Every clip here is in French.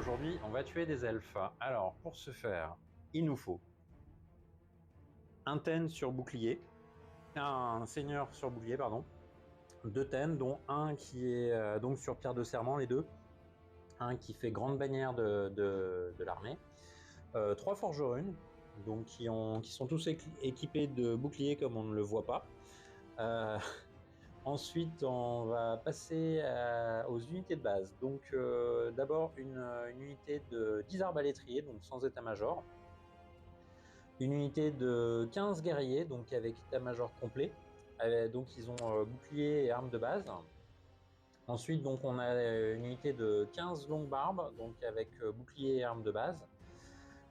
Aujourd'hui, on va tuer des elfes. Alors, pour ce faire, il nous faut un ten sur bouclier, un seigneur sur bouclier, pardon, 2 ten, dont un qui est donc sur pierre de serment, les deux, un qui fait grande bannière de l'armée, 3 forgerunes, donc qui sont tous équipés de boucliers comme on ne le voit pas. Ensuite, on va passer aux unités de base. Donc, d'abord une unité de 10 arbalétriers, donc sans état-major. Une unité de 15 guerriers, donc avec état-major complet. Donc, ils ont bouclier et armes de base. Ensuite, donc, on a une unité de 15 longues barbes, donc avec bouclier et armes de base.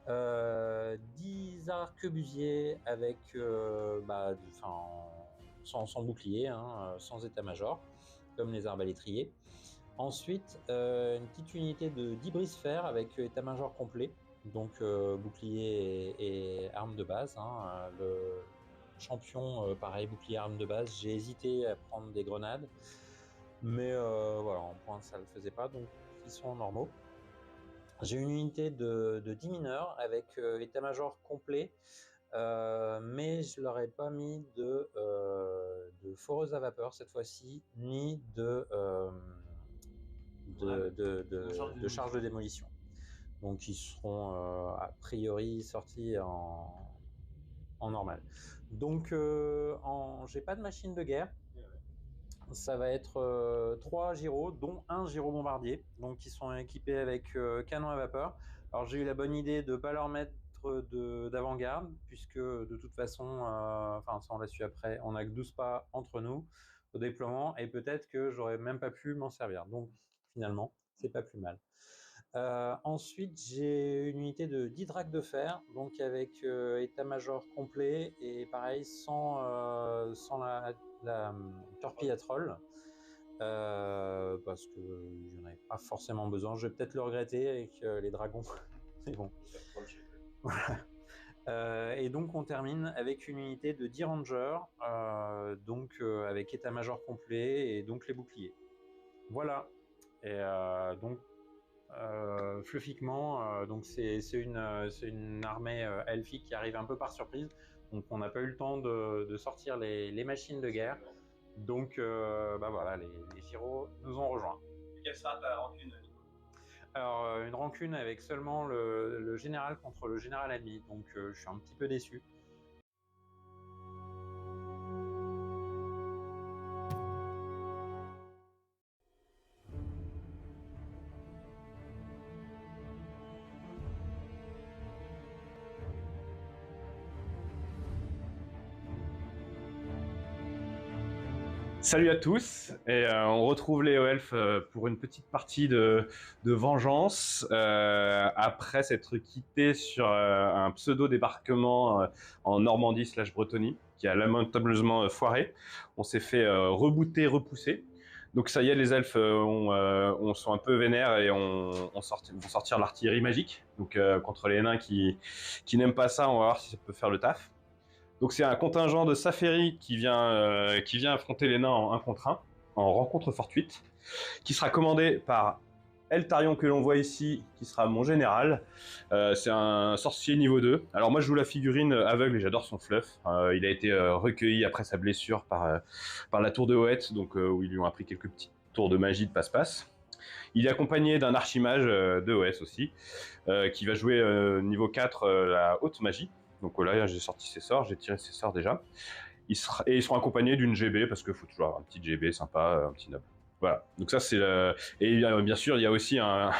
10 arquebusiers avec sans bouclier, sans état-major, comme les arbalétriers. Ensuite, une petite unité de 10 brise-fer avec état-major complet, donc bouclier et armes de base. Le champion, pareil, bouclier et armes de base. J'ai hésité à prendre des grenades, mais voilà, en pointe ça ne le faisait pas, donc ils sont normaux. J'ai une unité de 10 mineurs avec état-major complet, mais je leur ai pas mis de foreuse à vapeur cette fois-ci, ni de charge de démolition. Donc ils seront a priori sortis en normal. Donc j'ai pas de machine de guerre. Ça va être 3 gyros, dont un gyro bombardier, donc qui sont équipés avec canon à vapeur. Alors j'ai eu la bonne idée de ne pas leur mettre d'avant-garde, puisque de toute façon, enfin ça on l'a su après, on n'a que 12 pas entre nous au déploiement, et peut-être que j'aurais même pas pu m'en servir. Donc finalement, c'est pas plus mal. Ensuite, j'ai une unité de 10 dracs de fer, donc avec état-major complet, et pareil, sans la torpille à troll, parce que j'en avais pas forcément besoin. Je vais peut-être le regretter avec les dragons, mais bon. Et donc on termine avec une unité de 10 rangers, donc avec état-major complet et donc les boucliers. Voilà. Et donc fluffiquement, donc c'est une armée elfique qui arrive un peu par surprise, donc on n'a pas eu le temps de sortir les machines de guerre, donc voilà, les gyros nous ont rejoints. Et quelle sera ta rancune? Alors une rancune avec seulement le général contre le général ennemi, donc je suis un petit peu déçu. Salut à tous, et on retrouve les elfes pour une petite partie de vengeance après s'être quitté sur un pseudo débarquement en Normandie / Bretonie qui a lamentablement foiré. On s'est fait rebooter, repousser. Donc ça y est, les elfes on sont un peu vénères et vont sortir l'artillerie magique. Donc contre les nains qui n'aiment pas ça, on va voir si ça peut faire le taf. Donc c'est un contingent de Saferi qui vient affronter les nains en 1 contre 1, en rencontre fortuite, qui sera commandé par Eltarion que l'on voit ici, qui sera mon général. C'est un sorcier niveau 2. Alors moi je joue la figurine aveugle et j'adore son fluff. Il a été recueilli après sa blessure par la tour de Hoët, donc où ils lui ont appris quelques petits tours de magie de passe-passe. Il est accompagné d'un archimage de OS aussi, qui va jouer niveau 4 la haute magie. Donc là, j'ai sorti ses sorts, j'ai tiré ses sorts déjà. Ils seront accompagnés d'une GB, parce qu'il faut toujours avoir un petit GB sympa, un petit noble. Voilà, donc ça c'est le... Et bien sûr, il y a aussi un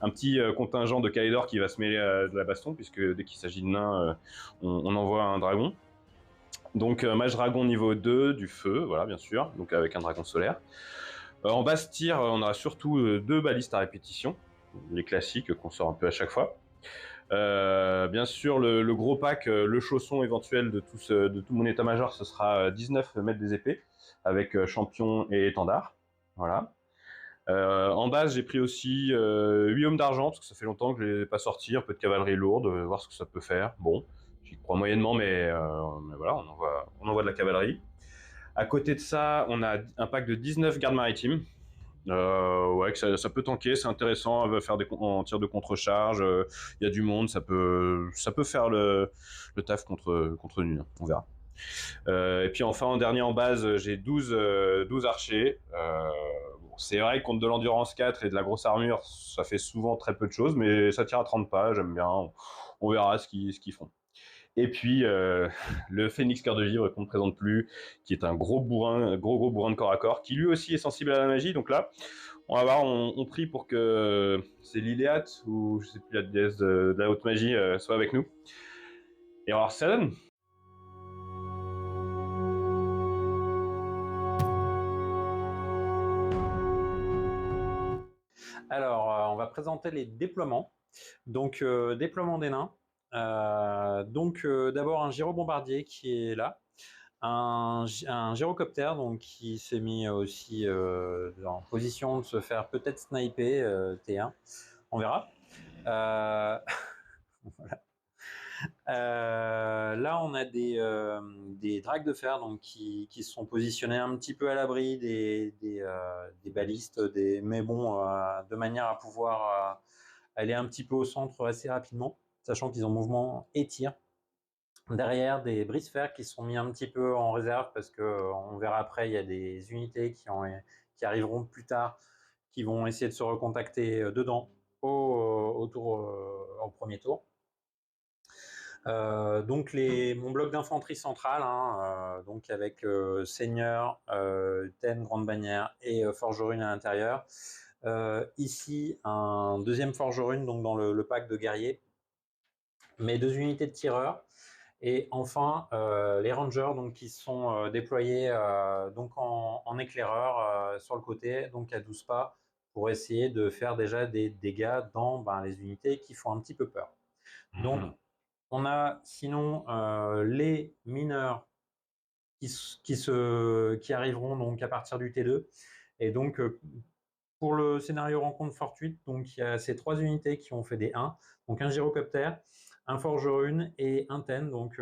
petit contingent de Kalidor qui va se mêler de la baston, puisque dès qu'il s'agit de nains, on envoie un dragon. Donc mage dragon niveau 2, du feu, voilà, bien sûr, donc avec un dragon solaire. En basse tir, on aura surtout 2 balistes à répétition, les classiques qu'on sort un peu à chaque fois. Bien sûr, le gros pack, le chausson éventuel de tout mon état-major, ce sera 19 mètres des épées, avec champion et étendard. Voilà. En base, j'ai pris aussi 8 hommes d'argent, parce que ça fait longtemps que je ne l'ai pas sorti, un peu de cavalerie lourde, voir ce que ça peut faire. Bon, j'y crois moyennement, mais voilà, on envoie de la cavalerie. À côté de ça, on a un pack de 19 gardes maritimes. Ouais, que ça peut tanker, c'est intéressant, elle va faire en tir de contre-charge, il y a du monde, ça peut faire le taf contre nul, on verra. Et puis enfin, en dernier en base, j'ai 12 archers. Bon, c'est vrai que contre de l'endurance 4 et de la grosse armure, ça fait souvent très peu de choses, mais ça tire à 30 pas, j'aime bien. On verra ce qu'ils font. Et puis le Phénix Cœur de Givre qu'on ne présente plus, qui est un gros bourrin, gros bourrin de corps à corps, qui lui aussi est sensible à la magie. Donc là, on va voir, on prie pour que c'est Liliat ou je sais plus la déesse de la haute magie soit avec nous. Et on va voir ça donne. Alors, on va présenter les déploiements. Donc, déploiement des nains. D'abord un gyrobombardier qui est là. Un gyrocoptère donc, qui s'est mis aussi en position de se faire peut-être sniper T1. On verra. Voilà. Là, on a des dragues de fer donc, qui se sont positionnés un petit peu à l'abri des balistes, mais bon, de manière à pouvoir aller un petit peu au centre assez rapidement, sachant qu'ils ont mouvement et tir. Derrière, des brise-fer qui sont mis un petit peu en réserve parce que on verra après, il y a des unités qui arriveront plus tard, qui vont essayer de se recontacter dedans au premier tour. Donc mon bloc d'infanterie centrale, hein, donc avec seigneur, thème, grande bannière et forgerune à l'intérieur. Ici, un deuxième forgerune donc dans le pack de guerriers, mes 2 unités de tireurs. Et enfin, les rangers donc, qui sont déployés donc en éclaireur sur le côté, donc à 12 pas, pour essayer de faire déjà des dégâts dans les unités qui font un petit peu peur. Donc, on a sinon les mineurs qui arriveront donc à partir du T2. Et donc, pour le scénario rencontre fortuite, donc il y a ces 3 unités qui ont fait des 1, donc un gyrocoptère, un forgerune et un ten, donc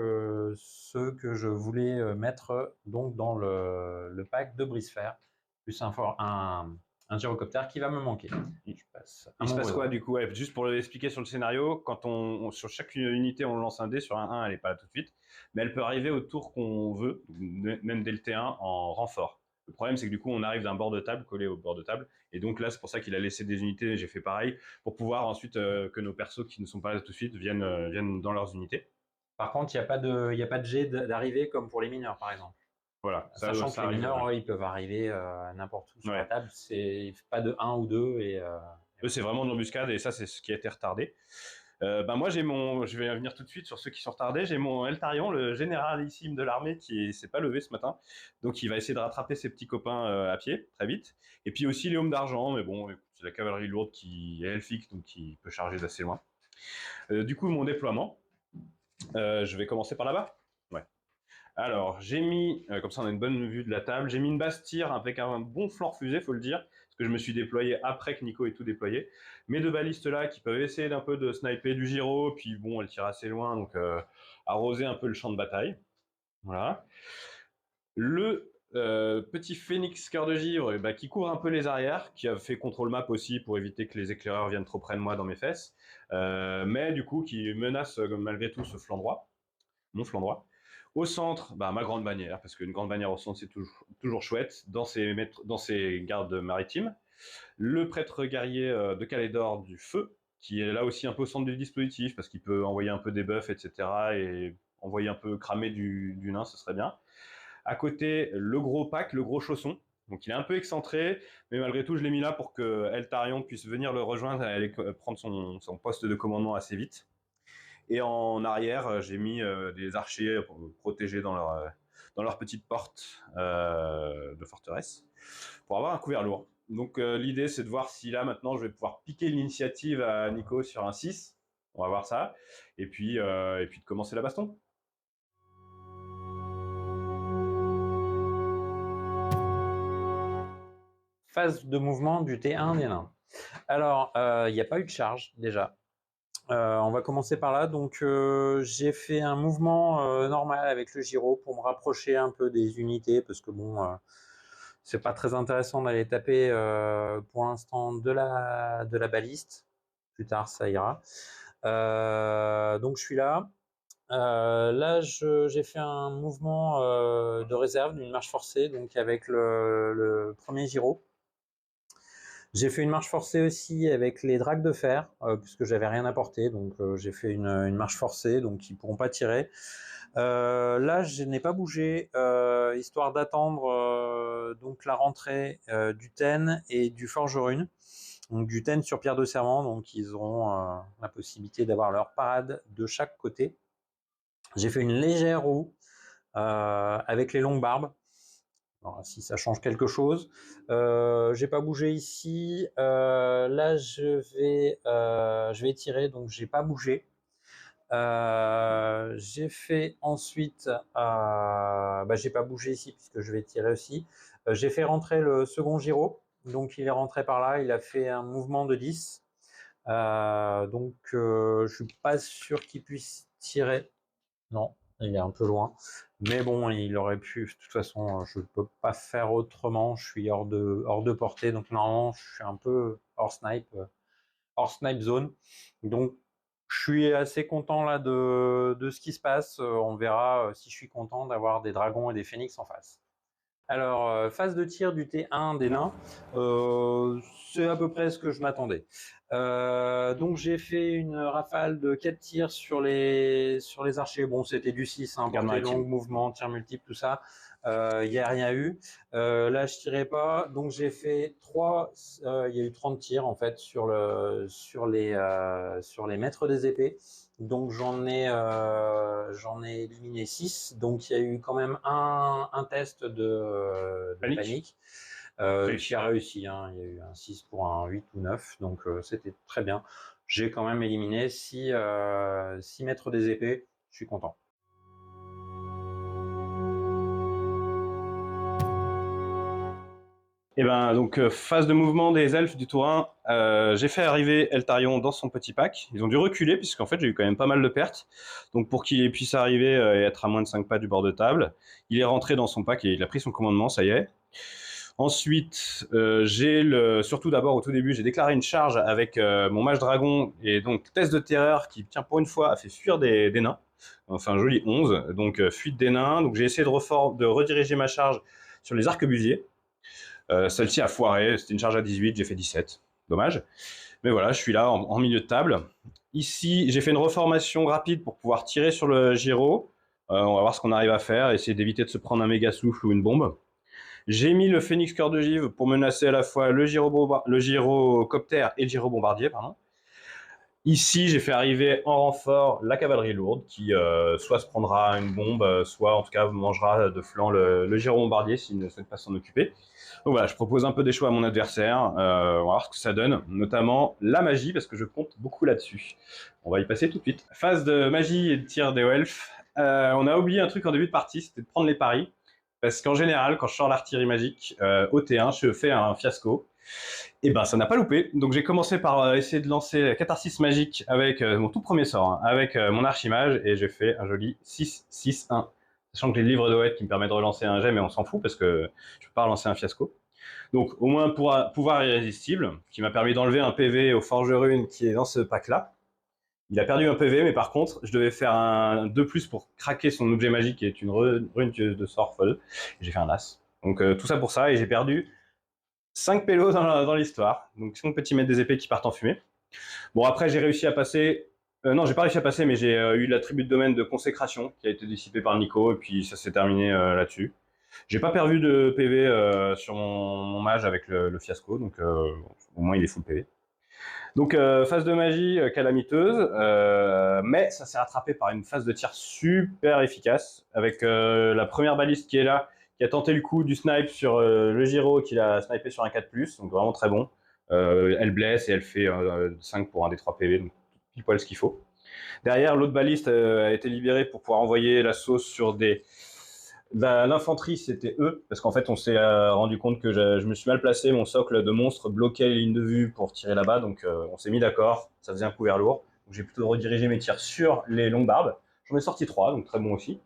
ceux que je voulais mettre donc dans le pack de brise-fer, plus un gyrocoptère qui va me manquer. Il se passe quoi du coup? Ouais, juste pour l'expliquer sur le scénario, quand sur chaque unité on lance un dé, sur un 1 elle n'est pas là tout de suite, mais elle peut arriver au tour qu'on veut, même dès le T1 en renfort. Le problème c'est que du coup on arrive d'un bord de table, collé au bord de table, et donc là c'est pour ça qu'il a laissé des unités, j'ai fait pareil, pour pouvoir ensuite que nos persos qui ne sont pas là tout de suite viennent dans leurs unités. Par contre, il n'y a pas de jet d'arrivée comme pour les mineurs par exemple. Voilà, sachant que les mineurs, ils peuvent arriver n'importe où sur la table, c'est pas de 1 ou 2. Eux, c'est vraiment de l'embuscade et ça, c'est ce qui a été retardé. Moi, je vais venir tout de suite sur ceux qui sont retardés. J'ai mon Eltarion, le généralissime de l'armée, qui s'est pas levé ce matin. Donc, il va essayer de rattraper ses petits copains à pied, très vite. Et puis aussi Léome d'Argent, mais bon, c'est la cavalerie lourde qui est elfique, donc qui peut charger d'assez loin. Du coup, mon déploiement, je vais commencer par là-bas. Ouais. Alors, j'ai mis, comme ça on a une bonne vue de la table, j'ai mis une basse tir avec un bon flanc refusé, faut le dire, parce que je me suis déployé après que Nico ait tout déployé. Mes 2 balistes là qui peuvent essayer d'un peu de sniper du gyro, puis bon, elle tire assez loin, donc arroser un peu le champ de bataille. Voilà. Le petit Phénix Cœur de Givre qui couvre un peu les arrières, qui a fait contrôle map aussi pour éviter que les éclaireurs viennent trop près de moi dans mes fesses, mais du coup qui menace malgré tout ce flanc droit, mon flanc droit. Au centre, ma grande bannière, parce qu'une grande bannière au centre, c'est toujours chouette, dans ses gardes maritimes. Le prêtre guerrier de Calédor du Feu, qui est là aussi un peu au centre du dispositif, parce qu'il peut envoyer un peu des buffs, etc., et envoyer un peu cramer du nain, ce serait bien. À côté, le gros pack, le gros chausson. Donc il est un peu excentré, mais malgré tout, je l'ai mis là pour que Eltarion puisse venir le rejoindre et aller prendre son poste de commandement assez vite. Et en arrière, j'ai mis des archers protégés dans leur petite porte de forteresse pour avoir un couvert lourd. Donc l'idée, c'est de voir si là, maintenant, je vais pouvoir piquer l'initiative à Nico sur un 6. On va voir ça. Et puis de commencer la baston. Phase de mouvement du T1 des nains. Alors, il n'y a pas eu de charge déjà. On va commencer par là. Donc, j'ai fait un mouvement normal avec le gyro pour me rapprocher un peu des unités parce que bon, c'est pas très intéressant d'aller taper pour l'instant de la baliste. Plus tard, ça ira. Donc je suis là. Là, j'ai fait un mouvement de réserve d'une marche forcée, donc avec le premier gyro. J'ai fait une marche forcée aussi avec les dragues de fer, puisque j'avais rien apporté, donc j'ai fait une marche forcée, donc ils pourront pas tirer. Là, je n'ai pas bougé, histoire d'attendre donc la rentrée du TEN et du Forgerune. Donc du TEN sur Pierre de Serment, donc ils auront la possibilité d'avoir leur parade de chaque côté. J'ai fait une légère roue avec les longues barbes. Alors, si ça change quelque chose. J'ai pas bougé ici. Là, je vais tirer, donc j'ai pas bougé. J'ai fait ensuite, j'ai pas bougé ici puisque je vais tirer aussi. J'ai fait rentrer le second gyro, donc il est rentré par là, il a fait un mouvement de 10. Je suis pas sûr qu'il puisse tirer. Non, il est un peu loin. Mais bon, il aurait pu. De toute façon, je peux pas faire autrement. Je suis hors de portée, donc normalement, je suis un peu hors snipe zone. Donc, je suis assez content là de ce qui se passe. On verra si je suis content d'avoir des dragons et des phénix en face. Alors, phase de tir du T1 des nains, c'est à peu près ce que je m'attendais. Donc j'ai fait une rafale de 4 tirs sur les archers. Bon, c'était du 6, hein, portée longue, mouvement, tir multiple, tout ça. Il n'y a rien eu. Là, je tirais pas. Donc j'ai fait 3. Il y a eu 30 tirs en fait sur les maîtres des épées. Donc j'en ai éliminé 6. Donc il y a eu quand même un test de panique. Qui a réussi, hein. Il y a eu un 6 pour un 8 ou 9, donc c'était très bien. J'ai quand même éliminé 6 maîtres des épées, je suis content. Et ben donc phase de mouvement des elfes du tour 1, j'ai fait arriver Eltarion dans son petit pack. Ils ont dû reculer puisqu'en fait j'ai eu quand même pas mal de pertes. Donc pour qu'il puisse arriver et être à moins de 5 pas du bord de table, il est rentré dans son pack et il a pris son commandement, ça y est. Ensuite, surtout d'abord au tout début, j'ai déclaré une charge avec mon mage dragon et donc test de terreur qui, tiens, pour une fois, a fait fuir des nains. Enfin, joli 11, donc fuite des nains. Donc j'ai essayé de rediriger ma charge sur les arquebusiers. Celle-ci a foiré, c'était une charge à 18, j'ai fait 17. Dommage. Mais voilà, je suis là en milieu de table. Ici, j'ai fait une reformation rapide pour pouvoir tirer sur le gyro. On va voir ce qu'on arrive à faire, essayer d'éviter de se prendre un méga souffle ou une bombe. J'ai mis le Phénix Cœur de Givre pour menacer à la fois le gyrocoptère et le gyrobombardier, pardon. Ici, j'ai fait arriver en renfort la cavalerie lourde qui soit se prendra une bombe, soit en tout cas mangera de flanc le gyrobombardier s'il ne souhaite pas s'en occuper. Donc voilà, je propose un peu des choix à mon adversaire. On va voir ce que ça donne, notamment la magie, parce que je compte beaucoup là-dessus. On va y passer tout de suite. Phase de magie et de tir des elfes. On a oublié un truc en début de partie, c'était de prendre les paris. Parce qu'en général, quand je sors l'artillerie magique au T1, je fais un fiasco. Et ben, ça n'a pas loupé. Donc j'ai commencé par essayer de lancer Catharsis magique avec mon tout premier sort, hein, avec mon archimage, et j'ai fait un joli 6-6-1. Sachant que j'ai le livre de Hoët qui me permet de relancer un jet, mais on s'en fout parce que je peux pas relancer un fiasco. Donc au moins pouvoir irrésistible, qui m'a permis d'enlever un PV au Forgerune qui est dans ce pack-là. Il a perdu un PV, mais par contre, je devais faire un 2+ pour craquer son objet magique, qui est une rune de sort folle. J'ai fait un As. Donc tout ça pour ça, et j'ai perdu 5 pélos dans l'histoire. Donc 5 petits mètres des épées qui partent en fumée. Bon, après, j'ai réussi à passer... non, j'ai pas réussi à passer, mais j'ai eu l'attribut de domaine de consécration, qui a été dissipé par Nico, et puis ça s'est terminé là-dessus. J'ai pas perdu de PV sur mon mage avec le fiasco, donc au moins il est full PV. Donc phase de magie calamiteuse, mais ça s'est rattrapé par une phase de tir super efficace, avec la première baliste qui est là, qui a tenté le coup du snipe sur le gyro, qui l'a snipé sur un 4+, donc vraiment très bon. Elle blesse et elle fait 5 pour un des 3 PV, donc pile poil ce qu'il faut. Derrière, l'autre baliste a été libérée pour pouvoir envoyer la sauce sur l'infanterie, c'était eux, parce qu'en fait, on s'est rendu compte que je me suis mal placé, mon socle de monstre bloquait les lignes de vue pour tirer là-bas, donc on s'est mis d'accord, ça faisait un couvert lourd. Donc j'ai plutôt redirigé mes tirs sur les longues barbes. J'en ai sorti 3, donc très bon aussi.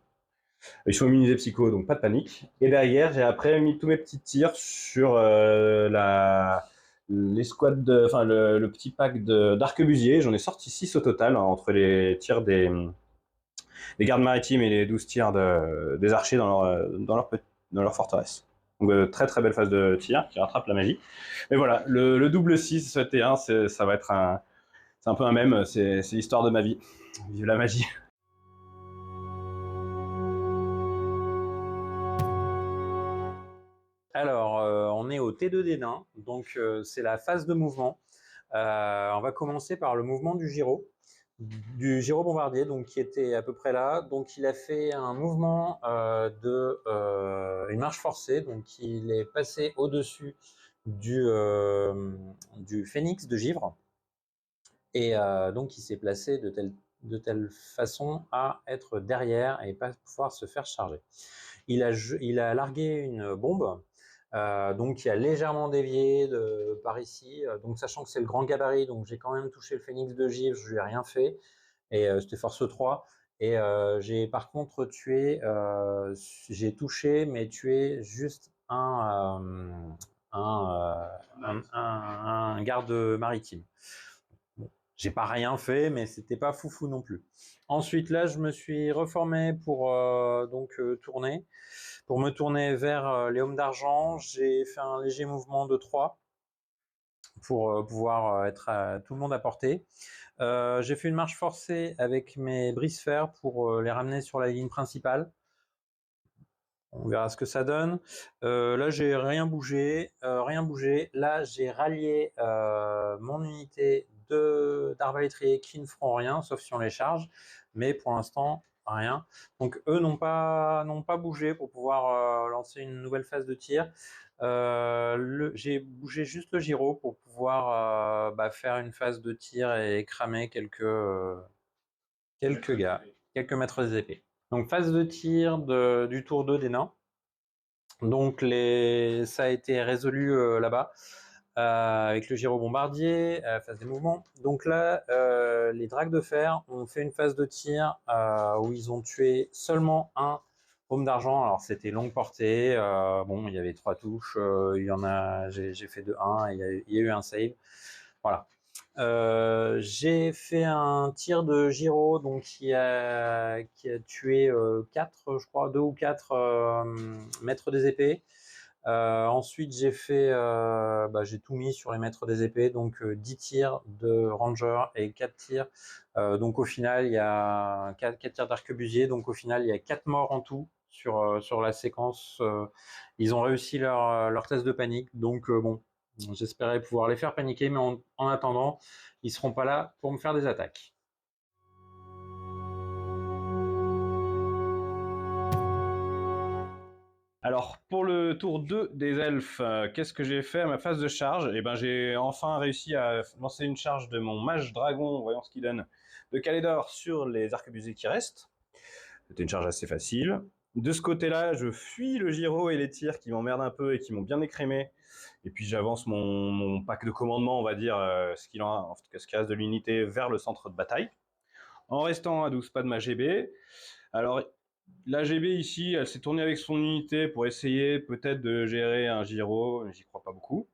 Ils sont immunisés psycho, donc pas de panique. Et derrière, j'ai après mis tous mes petits tirs sur les squads, enfin le petit pack d'arquebusiers. J'en ai sorti 6 au total, hein, entre les tirs des gardes maritimes et les 12 tirs des archers dans leur forteresse. Donc très très belle phase de tir qui rattrape la magie. Mais voilà, le double 6 T1, ça va être c'est un peu un mème, c'est l'histoire de ma vie. Vive la magie. Alors, on est au T2 des nains, donc c'est la phase de mouvement. On va commencer par le mouvement du gyro bombardier, donc qui était à peu près là. Donc il a fait un mouvement une marche forcée, donc il est passé au-dessus du phénix de givre, et donc il s'est placé de telle façon à être derrière et pas pouvoir se faire charger. Il a largué une bombe, donc qui a légèrement dévié par ici. Donc sachant que c'est le grand gabarit, donc j'ai quand même touché le phénix de givre, je lui ai rien fait. Et c'était force 3. Et j'ai par contre tué, j'ai touché, mais tué juste un garde maritime. Bon, j'ai pas rien fait, mais c'était pas foufou non plus. Ensuite, là, je me suis reformé pour tourner. Pour me tourner vers les hommes d'argent, j'ai fait un léger mouvement de 3 pour pouvoir être à tout le monde à portée. J'ai fait une marche forcée avec mes brise-fer pour les ramener sur la ligne principale. On verra ce que ça donne. Là, j'ai rien bougé, rien bougé. Là, j'ai rallié mon unité d'arbalétriers qui ne feront rien, sauf si on les charge. Mais pour l'instant, rien. Donc eux n'ont pas bougé pour pouvoir lancer une nouvelle phase de tir. J'ai bougé juste le gyro pour pouvoir faire une phase de tir et cramer quelques gars, quelques maîtres des épées. Donc phase de tir du tour 2 des nains. Donc ça a été résolu là-bas avec le gyro bombardier, phase des mouvements. Donc là, les dracs de fer ont fait une phase de tir où ils ont tué seulement un homme d'argent. Alors c'était longue portée, bon il y avait 3 touches, il y en a, j'ai fait de 1, il y a eu un save. Voilà. J'ai fait un tir de gyro donc qui a tué 4, je crois, 2 ou 4 maîtres des épées. Ensuite, j'ai tout mis sur les maîtres des épées, donc 10 tirs de ranger et 4 tirs. Donc au final, il y a 4 tirs d'arquebusier, donc au final, il y a 4 morts en tout sur la séquence. Ils ont réussi leur test de panique, donc bon, j'espérais pouvoir les faire paniquer, mais en attendant, ils seront pas là pour me faire des attaques. Alors, pour le tour 2 des elfes, qu'est-ce que j'ai fait à ma phase de charge? Eh ben, j'ai enfin réussi à lancer une charge de mon mage dragon, voyons ce qu'il donne, de Calédor sur les arquebusiers qui restent. C'était une charge assez facile. De ce côté-là, je fuis le gyro et les tirs qui m'emmerdent un peu et qui m'ont bien écrémé. Et puis j'avance mon pack de commandement, on va dire, ce qu'il en a, en tout cas ce qui reste de l'unité, vers le centre de bataille. En restant à 12 pas de ma GB. Alors, la GB ici, elle s'est tournée avec son unité pour essayer peut-être de gérer un gyro, j'y crois pas beaucoup.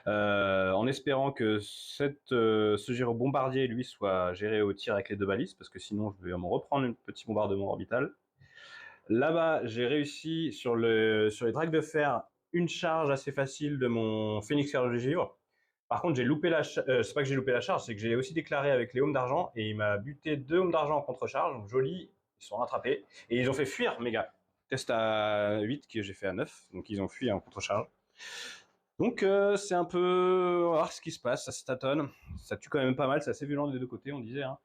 En espérant que ce gyro bombardier, lui, soit géré au tir avec les 2 balises, parce que sinon je vais me reprendre un petit bombardement orbital. Là-bas, j'ai réussi sur les dracs de fer une charge assez facile de mon Phénix Carlo de Givre. Par contre, j'ai loupé c'est pas que j'ai loupé la charge, c'est que j'ai aussi déclaré avec les hommes d'argent et il m'a buté 2 hommes d'argent en contre-charge, donc joli, ils sont rattrapés et ils ont fait fuir mes gars. Test à 8 que j'ai fait à 9, donc ils ont fui en contre-charge. Donc c'est un peu, on va voir ce qui se passe, ça se tâtonne, ça tue quand même pas mal, c'est assez violent des 2 côtés, on disait, hein.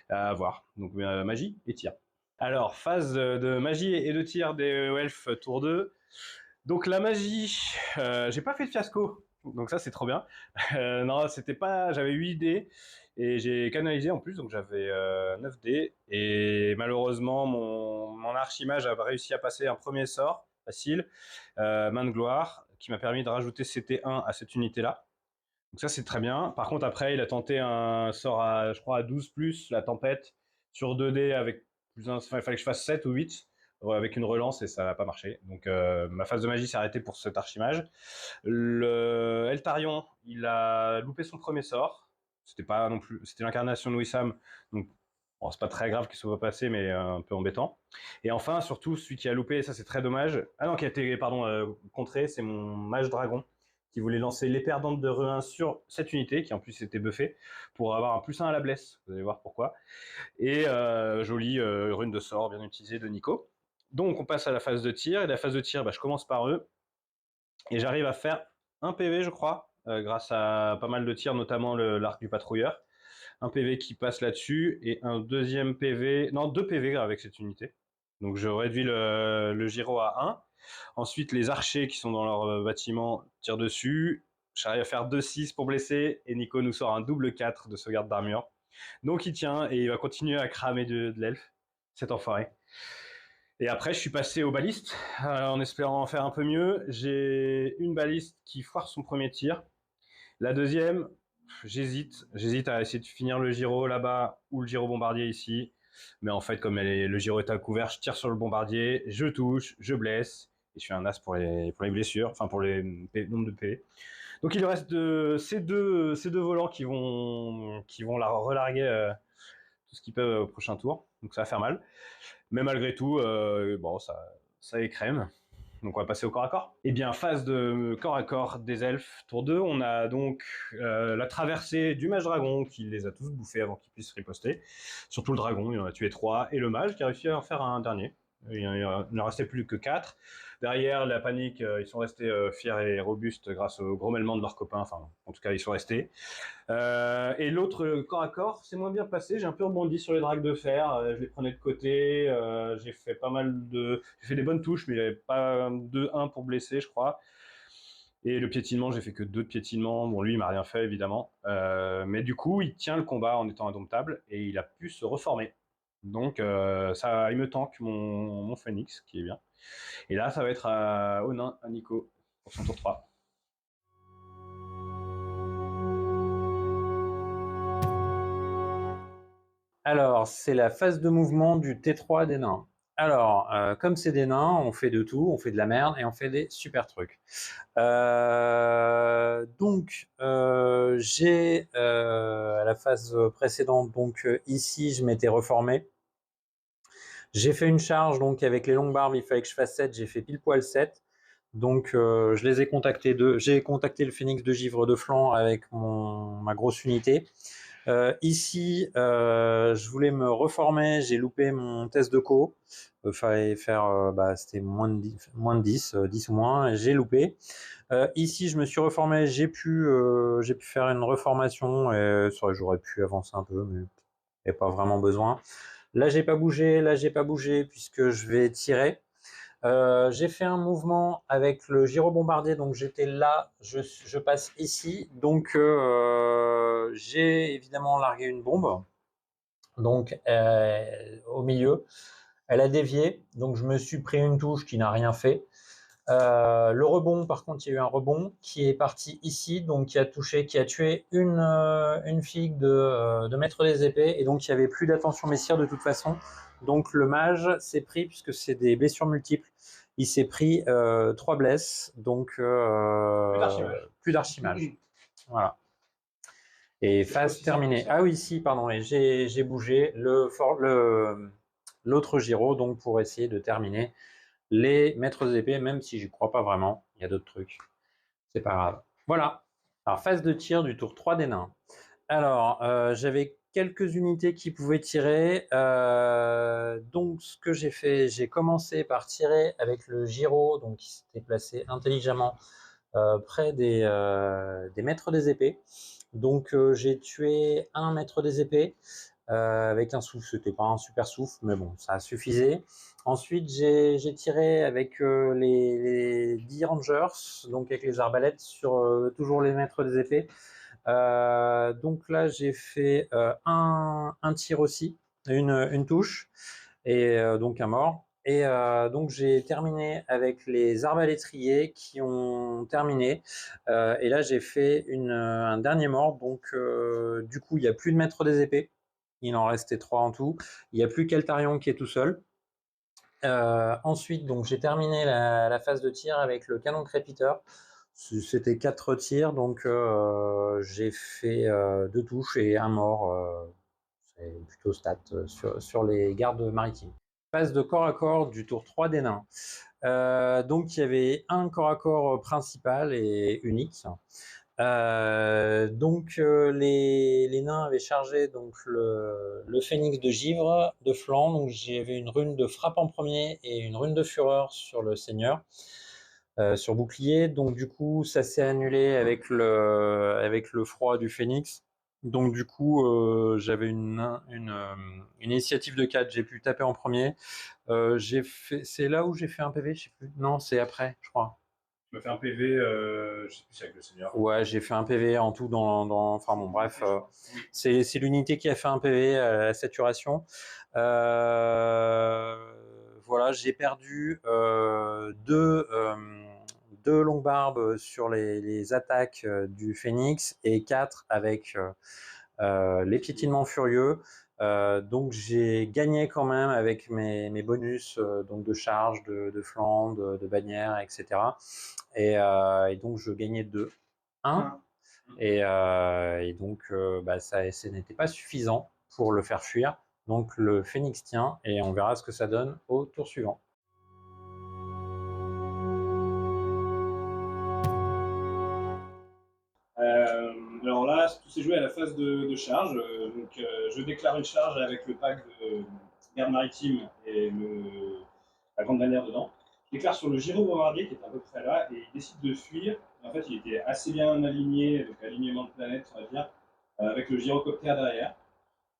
À voir. Donc magie et tir. Alors, phase de magie et de tir des elfes tour 2. Donc la magie, j'ai pas fait de fiasco, donc ça c'est trop bien. Non, c'était pas, j'avais 8 dés et j'ai canalisé en plus, donc j'avais 9 dés et malheureusement mon archimage a réussi à passer un premier sort facile, main de gloire, qui m'a permis de rajouter CT1 à cette unité-là. Donc ça c'est très bien. Par contre après il a tenté un sort à, je crois à 12+, la tempête, sur 2 dés avec enfin, il fallait que je fasse 7 ou 8 avec une relance et ça n'a pas marché. Donc ma phase de magie s'est arrêtée pour cet archimage. Le Eltarion, il a loupé son premier sort. C'était pas non plus, c'était l'incarnation de Wissam, donc bon, c'est pas très grave qu'il soit pas passé, mais un peu embêtant. Et enfin, surtout, celui qui a loupé, et ça c'est très dommage. Ah non, qui a été, pardon, contré, c'est mon mage dragon qui voulait lancer l'épée ardente de Re1 sur cette unité, qui en plus était buffée, pour avoir un +1 à la blesse. Vous allez voir pourquoi. Et jolie rune de sort bien utilisée de Nico. Donc on passe à la phase de tir, et la phase de tir, je commence par eux, et j'arrive à faire un PV, je crois, grâce à pas mal de tirs, notamment l'arc du patrouilleur. Un PV qui passe là-dessus, et un deuxième PV, non, 2 PV avec cette unité. Donc je réduis le gyro à 1. Ensuite, les archers qui sont dans leur bâtiment tirent dessus. J'arrive à faire 2-6 pour blesser, et Nico nous sort un double 4 de sauvegarde d'armure. Donc il tient, et il va continuer à cramer de l'elfe, cet enfoiré. Et après, je suis passé aux balistes, en espérant en faire un peu mieux. J'ai une baliste qui foire son premier tir. La deuxième, j'hésite à essayer de finir le gyro là-bas ou le gyro bombardier ici. Mais en fait, comme le gyro est à couvert, je tire sur le bombardier, je touche, je blesse, et je fais un as pour les blessures, enfin pour les nombres de PV. Donc il reste ces deux volants qui vont la relarguer tout ce qu'ils peuvent au prochain tour. Donc ça va faire mal. Mais malgré tout, bon, ça écrème. Donc on va passer au corps à corps. Et bien, phase de corps à corps des elfes, tour 2, on a donc la traversée du mage dragon qui les a tous bouffés avant qu'ils puissent riposter. Surtout le dragon, il en a tué 3, et le mage qui a réussi à en faire un dernier. Il n'en restait plus que 4. Derrière, la panique, ils sont restés fiers et robustes grâce au grommellement de leurs copains. Enfin, en tout cas, ils sont restés. Et l'autre corps à corps, c'est moins bien passé. J'ai un peu rebondi sur les dragues de fer. Je les prenais de côté. J'ai fait pas mal de. J'ai fait des bonnes touches, mais j'avais pas 2-1 pour blesser, je crois. Et le piétinement, j'ai fait que 2 de piétinement. Bon, lui, il m'a rien fait, évidemment. Mais du coup, il tient le combat en étant indomptable et il a pu se reformer. Donc, il me tank mon Phoenix, qui est bien. Et là, ça va être au nain, à Nico, pour son tour 3. Alors, c'est la phase de mouvement du T3 des nains. Alors, comme c'est des nains, on fait de tout, on fait de la merde et on fait des super trucs. Donc, j'ai à la phase précédente, donc ici, je m'étais reformé. J'ai fait une charge, donc avec les longues barbes, il fallait que je fasse 7, j'ai fait pile poil 7. Donc, je les ai contactés j'ai contacté le Phénix de Givre de Flanc avec ma grosse unité. Ici, je voulais me reformer, j'ai loupé mon test de co. Fallait faire, c'était moins de 10, 10 ou moins, j'ai loupé. Ici, je me suis reformé, j'ai pu faire une reformation, et j'aurais pu avancer un peu, mais il n'y a pas vraiment besoin. Là, j'ai pas bougé, puisque je vais tirer. J'ai fait un mouvement avec le gyrobombardier, donc j'étais là, je passe ici, donc j'ai évidemment largué une bombe, donc au milieu, elle a dévié, donc je me suis pris une touche qui n'a rien fait. Le rebond, par contre, il y a eu un rebond qui est parti ici, donc qui a tué une figue de maître des épées, et donc il n'y avait plus d'attention messière de toute façon. Donc le mage s'est pris, puisque c'est des blessures multiples, il s'est pris 3 blesses, donc plus d'archimage. Voilà. Et phase terminée. Ah oui, si, pardon, j'ai bougé l'autre gyro, donc pour essayer de terminer les maîtres d'épée, même si j'y crois pas vraiment, il y a d'autres trucs, c'est pas grave. Voilà, alors phase de tir du tour 3 des nains. Alors, j'avais quelques unités qui pouvaient tirer, donc ce que j'ai fait, j'ai commencé par tirer avec le gyro, donc qui s'était placé intelligemment près des maîtres des épées. Donc j'ai tué un maître des épées, avec un souffle, c'était pas un super souffle, mais bon, ça suffisait. Ensuite, j'ai tiré avec les 10 rangers, donc avec les arbalètes, sur toujours les maîtres des épées. Donc là, j'ai fait un tir aussi, une touche, et donc un mort. Et donc j'ai terminé avec les arbalétriers qui ont terminé. Et là, j'ai fait un dernier mort, donc du coup, il n'y a plus de maître des épées. Il en restait 3 en tout. Il n'y a plus qu'Eltarion qui est tout seul. Ensuite, donc j'ai terminé la phase de tir avec le canon crépiteur. C'était 4 tirs, donc j'ai fait 2 touches et 1 mort. C'est plutôt stat sur les gardes maritimes. Phase de corps à corps du tour 3 des nains. Donc il y avait un corps à corps principal et unique. Les nains avaient chargé donc le phénix de givre de flanc. Donc j'avais une rune de frappe en premier et une rune de fureur sur le seigneur, sur bouclier. Donc du coup ça s'est annulé avec le froid du phénix. Donc du coup j'avais une initiative de 4, j'ai pu taper en premier. C'est là où j'ai fait un PV, je sais plus. Non, c'est après, je crois. Je me fais un PV, je sais plus si avec le seigneur. Ouais, j'ai fait un PV en tout enfin bon, bref, c'est l'unité qui a fait un PV à la saturation. Voilà, j'ai perdu deux longues barbes sur les attaques du Phénix et 4 avec les piétinements furieux. Donc j'ai gagné quand même avec mes bonus donc de charge, de flanc, de bannière, etc. Et donc je gagnais de 1. Et donc ce n'était pas suffisant pour le faire fuir. Donc le Phénix tient et on verra ce que ça donne au tour suivant. Alors là, tout s'est joué à la phase de charge. Je déclare une charge avec le pack de garde maritime et la grande bannière dedans. Je déclare sur le gyro bombardier qui est à peu près là et il décide de fuir. En fait, il était assez bien aligné, donc alignement de planète, on va dire, avec le gyrocoptère derrière.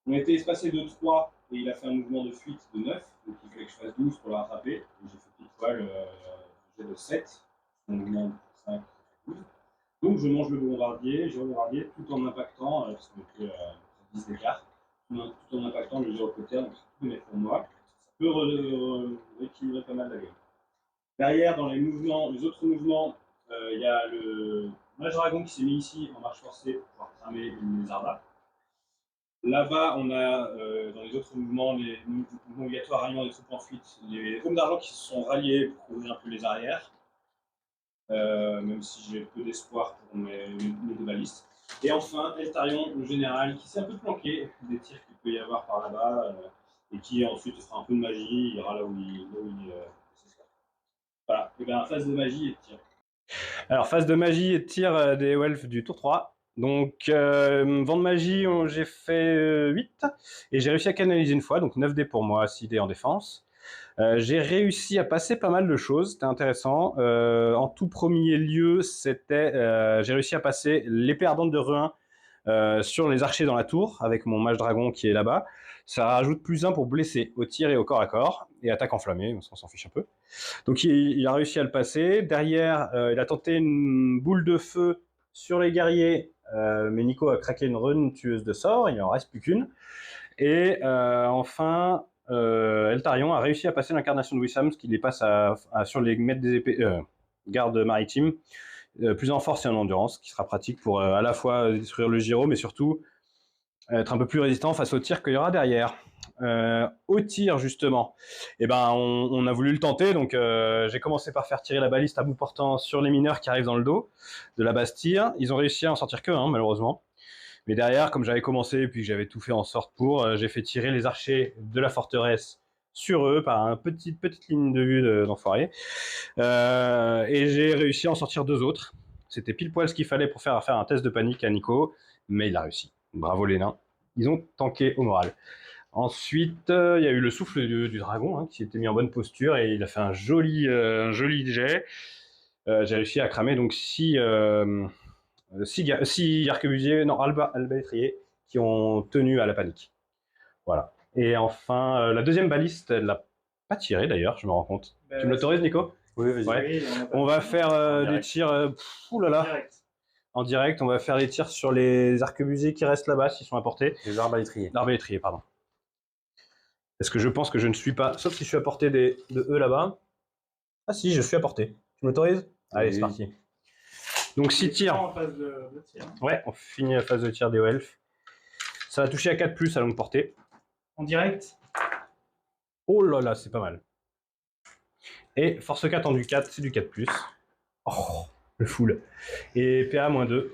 On était espacé de 3 et il a fait un mouvement de fuite de 9, donc il fallait que je fasse 12 pour le rattraper. Et j'ai fait pile poil, j'ai de 7, mon mouvement de 5, 12. Donc je mange le bombardier, tout en impactant, parce qu'on était 10 d'écart, tout en impactant le gyrocoptère, donc c'est tout net pour moi. Ça peut rééquilibrer pas mal la game. Derrière, dans les autres mouvements, il y a le mage dragon qui s'est mis ici en marche forcée pour pouvoir cramer une lézarda. Là-bas, on a dans les autres mouvements, les mouvements obligatoires ralliement des troupes en fuite, les hommes d'argent qui se sont ralliés pour couvrir un peu les arrières. Même si j'ai peu d'espoir pour mes deux balistes. Et enfin, Eltarion, le général, qui s'est un peu planqué des tirs qu'il peut y avoir par là-bas, et qui ensuite fera un peu de magie, il ira là où il s'escape. Voilà, et bien phase de magie et de tir. Alors, phase de magie et de tir des Welfs du tour 3. Donc, vent de magie, j'ai fait 8, et j'ai réussi à canaliser une fois, donc 9 dés pour moi, 6 dés en défense. J'ai réussi à passer pas mal de choses, c'était intéressant. En tout premier lieu, j'ai réussi à passer l'épée ardente de Ruin sur les archers dans la tour, avec mon mage dragon qui est là-bas. Ça rajoute +1 pour blesser au tir et au corps à corps, et attaque enflammée, on s'en fiche un peu. Donc il a réussi à le passer. Derrière, il a tenté une boule de feu sur les guerriers, mais Nico a craqué une rune tueuse de sort, il n'en reste plus qu'une. Et enfin, Eltarion a réussi à passer l'incarnation de Wissam, ce qui les passe sur les maîtres des épées, gardes maritimes, plus en force et en endurance, qui sera pratique pour à la fois détruire le gyro, mais surtout être un peu plus résistant face au tir qu'il y aura derrière. Au tir, justement, on a voulu le tenter, donc j'ai commencé par faire tirer la baliste à bout portant sur les mineurs qui arrivent dans le dos de la base tir. Ils ont réussi à en sortir que un, malheureusement. Mais derrière, comme j'avais commencé et puis que j'avais tout fait en sorte pour, j'ai fait tirer les archers de la forteresse sur eux par une petite ligne de vue d'enfoiré. Et j'ai réussi à en sortir 2 autres. C'était pile poil ce qu'il fallait pour faire un test de panique à Nico, mais il a réussi. Bravo les nains. Ils ont tanké au moral. Ensuite, il y a eu le souffle du dragon qui s'était mis en bonne posture et il a fait un joli jet. J'ai réussi à cramer donc 6 arquebusiers, non, albalétriers, qui ont tenu à la panique. Voilà. Et enfin, la deuxième baliste, elle l'a pas tiré d'ailleurs, je me rends compte. Tu me l'autorises, Nico? Oui, vas-y. Ouais. Oui, on va faire des tirs. En direct, on va faire des tirs sur les arquebusiers qui restent là-bas, s'ils sont à portée. Les arbalétriers. L'arbalétrier, pardon. Parce que je pense que je ne suis pas, sauf si je suis à portée de eux là-bas. Ah si, je suis à portée. Tu m'autorises? Allez, oui. C'est parti. Donc 6 tirs. En phase de tir. Ouais, on finit la phase de tir des elfes. Ça va toucher à 4+, à longue portée. En direct. Oh là là, c'est pas mal. Et force 4 en du 4, c'est du 4+. Oh, le full. Et PA -2.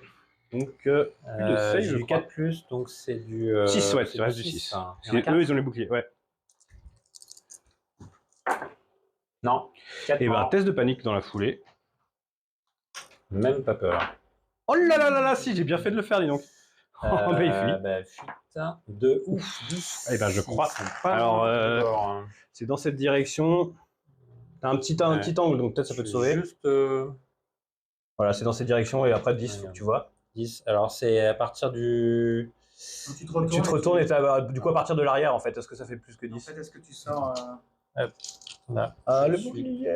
Donc, j'ai du 4+, donc c'est du... 6, ouais, il reste du 6. Hein. Eux, ils ont les boucliers, ouais. Non. 4 Et ben, test de panique dans la foulée. Même pas peur. Oh là là là là, si, j'ai bien fait de le faire, dis donc. Bah, il fuit. Bah, putain, de ouf, 10. Eh ben, je crois. Alors, c'est dans cette direction. T'as un petit angle, donc peut-être ça peut te sauver. Juste... Voilà, c'est dans cette direction, et après 10, faut que tu vois. 10. Alors, c'est à partir du... Tu te retournes et t'as, du coup, à partir de l'arrière, en fait. Est-ce que ça fait plus que 10? En fait, est-ce que tu sors... Là. Ah, le bouclier.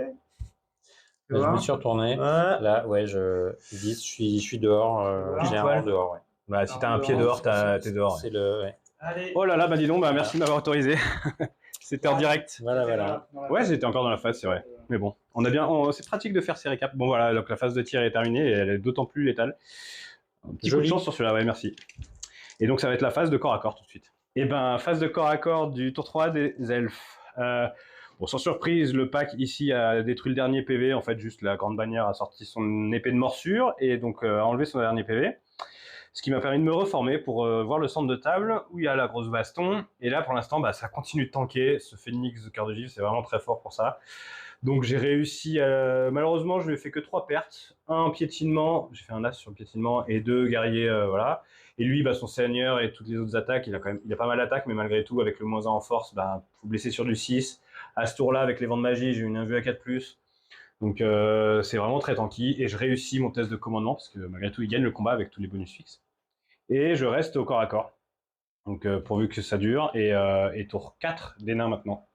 Là, je me suis retourné. Là, ouais, 10, je suis dehors. J'ai un rang dehors, ouais. Bah, si t'as un pied dehors, t'es dehors. C'est le... Ouais. Allez. Oh là là, bah dis donc, bah, merci de m'avoir autorisé. C'était en direct. Voilà. Ouais, j'étais encore dans la phase, c'est vrai. Mais bon, c'est pratique de faire ces récaps. Bon voilà, donc la phase de tir est terminée et elle est d'autant plus létale. Un petit coup de chance sur celui-là, ouais, merci. Et donc ça va être la phase de corps à corps tout de suite. Et ben, phase de corps à corps du tour 3 des elfes. Bon, sans surprise, le pack ici a détruit le dernier PV. En fait, juste la grande bannière a sorti son épée de morsure et donc a enlevé son dernier PV. Ce qui m'a permis de me reformer pour voir le centre de table où il y a la grosse baston. Et là, pour l'instant, bah, ça continue de tanker. Ce phénix de cœur de givre, c'est vraiment très fort pour ça. Donc j'ai réussi, malheureusement, je lui ai fait que 3 pertes. Un piétinement, j'ai fait un as sur le piétinement, et 2 guerriers, voilà. Et lui, bah, son seigneur et toutes les autres attaques, il a pas mal d'attaques, mais malgré tout, avec le -1 en force, bah, faut blesser sur du 6. À ce tour-là, avec les vents de magie, j'ai eu une invue à 4+. Donc c'est vraiment très tanky, et je réussis mon test de commandement, parce que malgré tout, il gagne le combat avec tous les bonus fixes. Et je reste au corps à corps, donc pourvu que ça dure, et tour 4 des nains maintenant.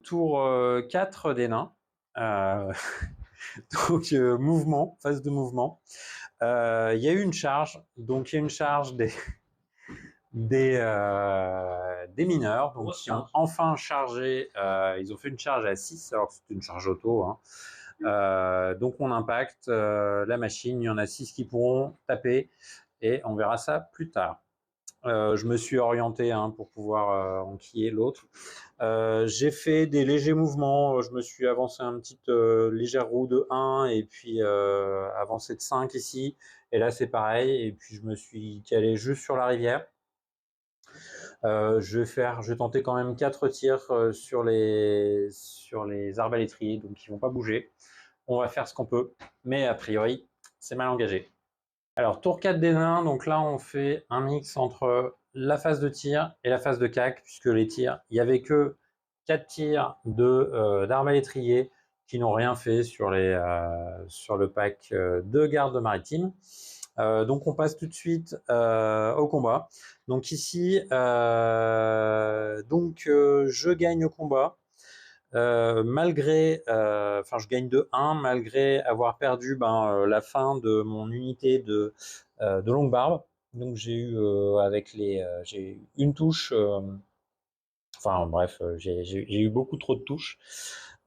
Tour 4 des nains. Donc mouvement, phase de mouvement. Il y a eu une charge, donc il y a une charge des mineurs, donc qui ont enfin chargé. Ils ont fait une charge à 6, alors que c'était une charge auto. Hein. Donc on impacte la machine, il y en a 6 qui pourront taper, et on verra ça plus tard. Je me suis orienté pour pouvoir enquiller l'autre. J'ai fait des légers mouvements, je me suis avancé une petite légère roue de 1 et puis avancé de 5 ici, et là c'est pareil, et puis je me suis calé juste sur la rivière. Je vais tenter quand même 4 tirs sur les arbalétriers, donc ils vont pas bouger. On va faire ce qu'on peut, mais a priori c'est mal engagé. Alors, tour 4 des nains, donc là on fait un mix entre la phase de tir et la phase de CAC, puisque les tirs, il n'y avait que 4 tirs d'arbalétriers qui n'ont rien fait sur le pack de garde maritime. Donc on passe tout de suite au combat. Donc ici, je gagne au combat. Je gagne de 1 malgré avoir perdu la fin de mon unité de longue barbe. Donc j'ai eu j'ai une touche. J'ai eu beaucoup trop de touches.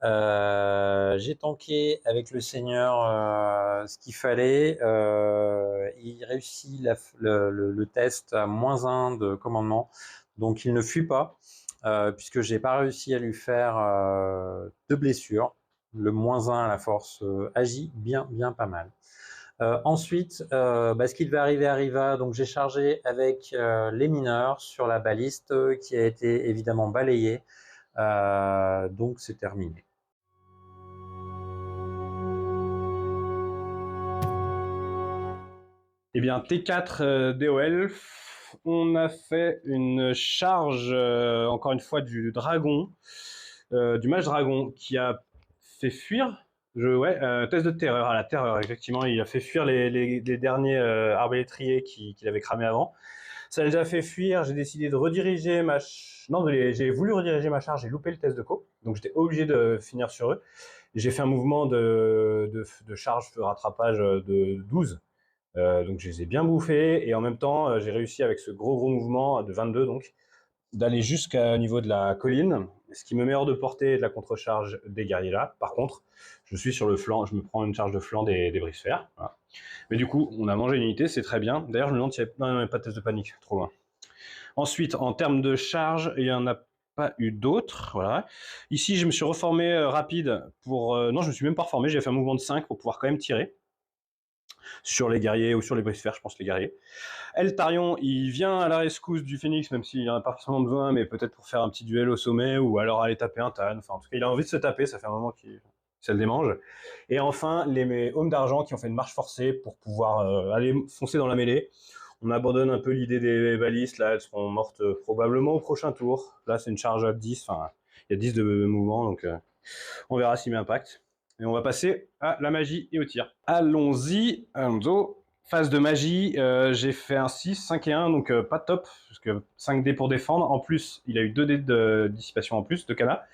J'ai tanké avec le seigneur ce qu'il fallait. Il réussit le test à -1 de commandement, donc il ne fuit pas. Puisque j'ai pas réussi à lui faire de blessures. Le -1 à la force agit bien pas mal. Ensuite, ce qui devait arriver arriva, donc j'ai chargé avec les mineurs sur la baliste qui a été évidemment balayée. Donc c'est terminé. Eh bien, T4 DOL, on a fait une charge, encore une fois, du dragon, du mage dragon, qui a fait fuir, test de terreur, à la terreur, effectivement, il a fait fuir les derniers arbalétriers qu'il avait cramés avant. Ça l'a déjà fait fuir, j'ai décidé de rediriger j'ai voulu rediriger ma charge, j'ai loupé le test de co, donc j'étais obligé de finir sur eux. J'ai fait un mouvement de charge de rattrapage de 12. Donc je les ai bien bouffés, et en même temps j'ai réussi avec ce gros mouvement de 22 donc d'aller jusqu'au niveau de la colline, ce qui me met hors de portée de la contre-charge des guerriers là. Par contre, je suis sur le flanc, je me prends une charge de flanc des brise-fer. Voilà. Mais du coup, on a mangé une unité, c'est très bien. D'ailleurs, je me demande s'il y avait... Non, il n'y avait pas de test de panique, trop loin. Ensuite, en termes de charge, il y en a pas eu d'autres, voilà. Ici, je me suis reformé rapide pour... non, je me suis même pas reformé, j'ai fait un mouvement de 5 pour pouvoir quand même tirer sur les guerriers ou sur les brise-fer, je pense les guerriers. Eltarion, il vient à la rescousse du Phénix, même s'il n'y en a pas forcément besoin, mais peut-être pour faire un petit duel au sommet ou alors aller taper un Tan. Enfin, en tout cas, il a envie de se taper, ça fait un moment qu'il ça le démange. Et enfin, les hommes d'argent qui ont fait une marche forcée pour pouvoir aller foncer dans la mêlée. On abandonne un peu l'idée des balistes, là, elles seront mortes probablement au prochain tour. Là, c'est une charge à 10, enfin, il y a 10 de mouvement, donc on verra s'il met impact. Et on va passer à la magie et au tir. Allons-y, Alonso. Phase de magie, j'ai fait un 6, 5 et 1, donc pas top, parce que 5 dés pour défendre. En plus, il a eu 2 dés de dissipation en plus, de Cana.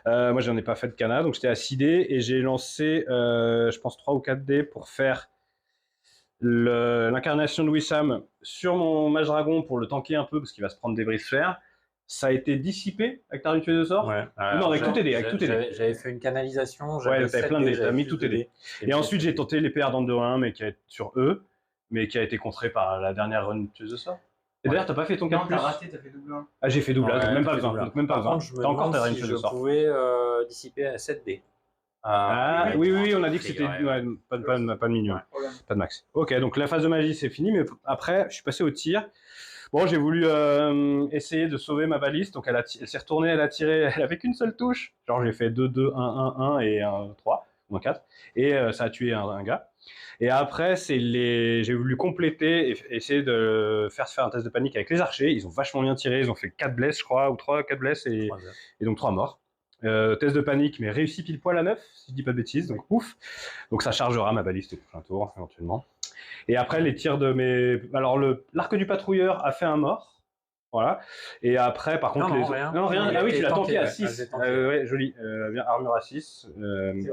Moi, j'en ai pas fait de Cana, donc j'étais à 6 dés, et j'ai lancé, je pense, 3 ou 4 dés pour faire l'incarnation de Wissam sur mon mage dragon pour le tanker un peu, parce qu'il va se prendre des brise-fer. Ça a été dissipé avec ta rituel de sort. Ouais. Non, avec tout aidé, avec tout aidé. J'avais fait une canalisation. Ouais, t'avais plein de dés, t'as mis tout aidé. Et ensuite, j'ai tenté l'épée ardente de 1, mais qui a été sur eux, mais qui a été contrée par la dernière rituel de sort. Et d'ailleurs, t'as pas fait ton 4+. Non, t'as raté, t'as fait double 1. Ah, j'ai fait double, ouais, donc même pas besoin. Donc même pas besoin. T'as encore ta rituel de sort. Je pouvais dissiper à 7 dés. Oui, on a dit que c'était pas de minimum, pas de max. Ok, donc la phase de magie c'est fini, mais après je suis passé au tir. Bon, j'ai voulu essayer de sauver ma baliste, donc elle s'est retournée, elle a tiré, elle avait qu'une seule touche. Genre j'ai fait 2, 2, 1, 1, 1 et 1, 3, ou un 4, et ça a tué un gars. Et après, j'ai voulu compléter et essayer de faire un test de panique avec les archers. Ils ont vachement bien tiré, ils ont fait 4 blesses, je crois, ou 4 blesses, et donc 3 morts. Test de panique, mais réussi pile poil à 9, si je dis pas de bêtises, donc ouf. Donc ça chargera ma baliste au prochain tour, éventuellement. Et après, les tirs de mes... Alors, l'arc du patrouilleur a fait un mort, voilà. Et après, par contre... rien. Non, rien. Ah oui, tu l'as tanké à 6. Ouais, joli. Bien, armure à 6,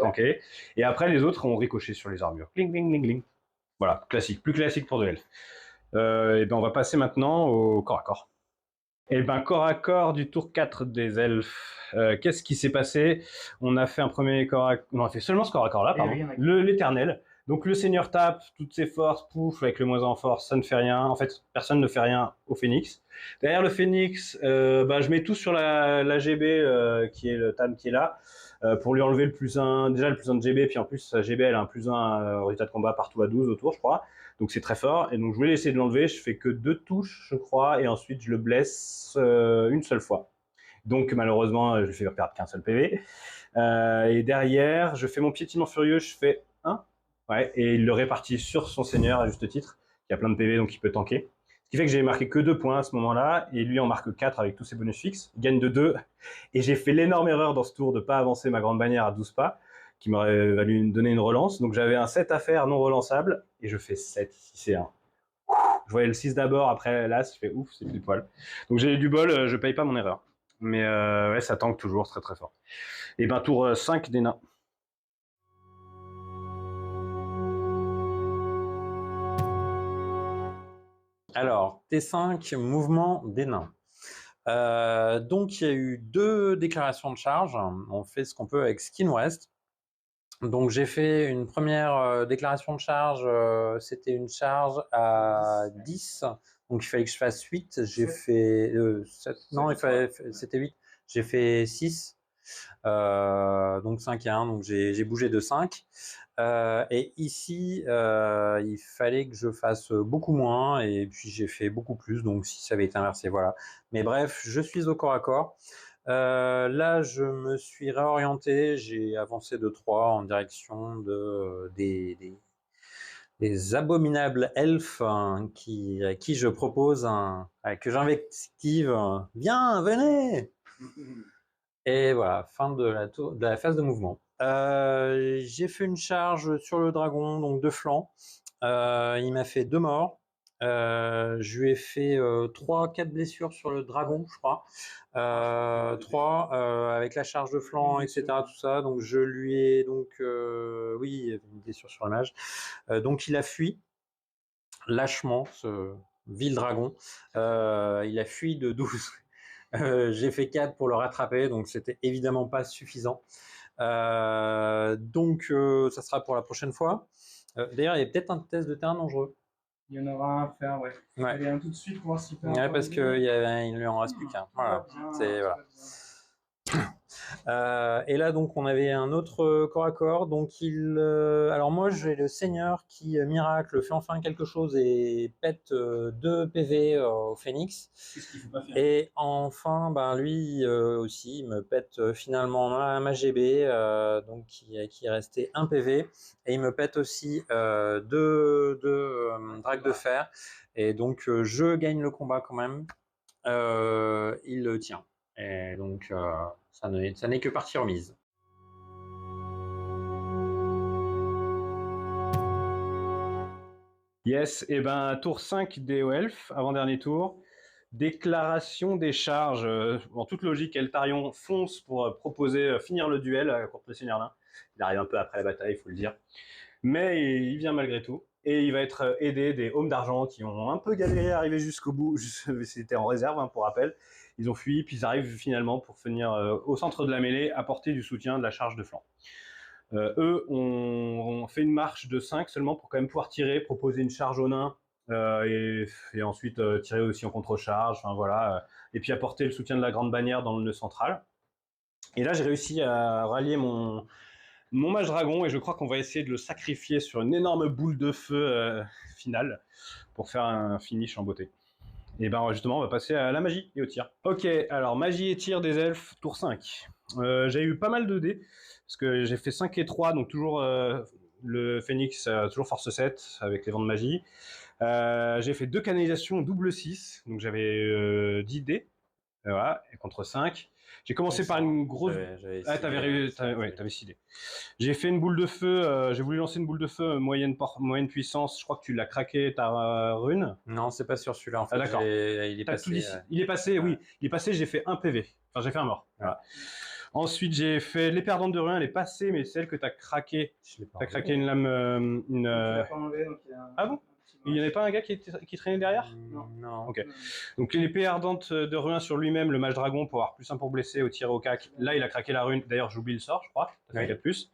tanké. Et après, les autres ont ricoché sur les armures. Cling, cling, cling, cling. Voilà, classique. Plus classique pour de l'elfe. Et ben, on va passer maintenant au corps à corps. Et ben, corps à corps du tour 4 des elfes. Qu'est-ce qui s'est passé? On a fait un premier corps à... Non, on a fait seulement ce corps à corps là, pardon. L'éternel. Donc le seigneur tape, toutes ses forces, pouf, avec le moins en force, ça ne fait rien. En fait, personne ne fait rien au phénix. Derrière le phénix, je mets tout sur la GB, qui est le Tam qui est là, pour lui enlever le plus 1, déjà le plus 1 de GB, puis en plus, sa GB, elle a un plus 1 au résultat de combat partout à 12 autour, je crois. Donc c'est très fort, et donc je voulais essayer de l'enlever, je fais que 2 touches, je crois, et ensuite je le blesse une seule fois. Donc malheureusement, je lui fais perdre qu'un seul PV. Et derrière, je fais mon piétinement furieux, je fais 1. Ouais, et il le répartit sur son seigneur à juste titre, qui a plein de PV, donc il peut tanker. Ce qui fait que j'ai marqué que 2 points à ce moment-là, et lui en marque 4 avec tous ses bonus fixes. Il gagne de 2. Et j'ai fait l'énorme erreur dans ce tour de ne pas avancer ma grande bannière à 12 pas, qui m'aurait valu donner une relance. Donc j'avais un 7 à faire non relançable, et je fais 7, 6 et 1. Je voyais le 6 d'abord, après l'As, je fais ouf, c'est pile poil. Donc j'ai eu du bol, je paye pas mon erreur. Mais ouais, ça tank toujours très très fort. Et ben tour 5 des nains. Alors, T5, mouvement des nains. Donc, il y a eu 2 déclarations de charge. On fait ce qu'on peut avec ce qui nous reste. Donc, j'ai fait une première déclaration de charge. C'était une charge à 10. Donc, il fallait que je fasse 8. J'ai fait 7. Non, c'était 8. J'ai fait 6. Donc 5 et 1. Donc, j'ai bougé de 5. Et ici, il fallait que je fasse beaucoup moins, et puis j'ai fait beaucoup plus, donc si ça avait été inversé, voilà. Mais bref, je suis au corps à corps. Là, je me suis réorienté, j'ai avancé de 3 en direction des abominables elfes à qui je propose que j'invective. Viens, venez! Et voilà, fin de la phase de mouvement. J'ai fait une charge sur le dragon, donc de flanc. Il m'a fait 2 morts. Je lui ai fait 3-4 blessures sur le dragon, je crois. 3 avec la charge de flanc, etc. Tout ça. Donc je lui ai oui, il y avait une blessure sur le mage. Donc il a fui lâchement, ce vil dragon. Il a fui de 12. J'ai fait 4 pour le rattraper, donc c'était évidemment pas suffisant. Donc ça sera pour la prochaine fois. D'ailleurs, il y a peut-être un test de terrain dangereux. Il y en aura un à faire, ouais. Ouais. Allez, un tout de suite pour voir s'il peut Ouais, parce qu'il ne lui en reste plus qu'un. Voilà. Voilà. Et là, donc, on avait un autre corps à corps. Donc, alors, moi, j'ai le seigneur qui, miracle, fait enfin quelque chose et pète 2 PV au Phénix. Qu'est-ce qu'il faut pas faire? Et enfin, ben, lui aussi, il me pète finalement ma GB, donc qui est resté 1 PV. Et il me pète aussi 2 dragues de fer. Et donc, je gagne le combat quand même. Il le tient. Et donc, ça n'est que partie remise. Yes, et ben tour 5 des Elf, avant-dernier tour. Déclaration des charges. En toute logique, Eltarion fonce pour proposer finir le duel contre le Seigneur Nain. Il arrive un peu après la bataille, il faut le dire. Mais il vient malgré tout. Et il va être aidé des Hommes d'Argent qui ont un peu galéré à arriver jusqu'au bout. C'était en réserve, hein, pour rappel. Ils ont fui, puis ils arrivent finalement pour venir au centre de la mêlée, apporter du soutien, de la charge de flanc. Eux ont fait une marche de 5 seulement pour quand même pouvoir tirer, proposer une charge au nain, et ensuite tirer aussi en contre-charge, enfin voilà, et puis apporter le soutien de la grande bannière dans le nœud central. Et là, j'ai réussi à rallier mon mage dragon, et je crois qu'on va essayer de le sacrifier sur une énorme boule de feu finale pour faire un finish en beauté. Et ben justement, on va passer à la magie et au tir. Ok, alors magie et tir des elfes, tour 5. J'ai eu pas mal de dés, parce que j'ai fait 5 et 3, donc toujours le Phénix, toujours force 7 avec les vents de magie. J'ai fait 2 canalisations double 6, donc j'avais 10 dés, voilà, et contre 5. J'ai commencé par une grosse... Ah, t'avais 6 dés. J'ai fait une boule de feu, j'ai voulu lancer une boule de feu moyenne puissance, je crois que tu l'as craqué ta rune. Non, c'est pas sur celui-là en fait. Ah d'accord. Il est passé. Il est passé, oui. Il est passé, j'ai fait 1 PV. Enfin, j'ai fait un mort. Voilà. Ensuite, j'ai fait les perdantes de ruin, elle est passée, mais celle que tu as craqué. Tu as craqué une lame. Tu l'as pas enlevé, donc il y a Ah bon? Il n'y en avait pas un gars qui traînait derrière? Non. Ok. Donc l'épée ardente de ruin sur lui-même, le mage dragon, pour avoir plus 1 pour blesser au tir au cac. Là, il a craqué la rune. D'ailleurs, j'oublie le sort, je crois. Ça fait 4 plus.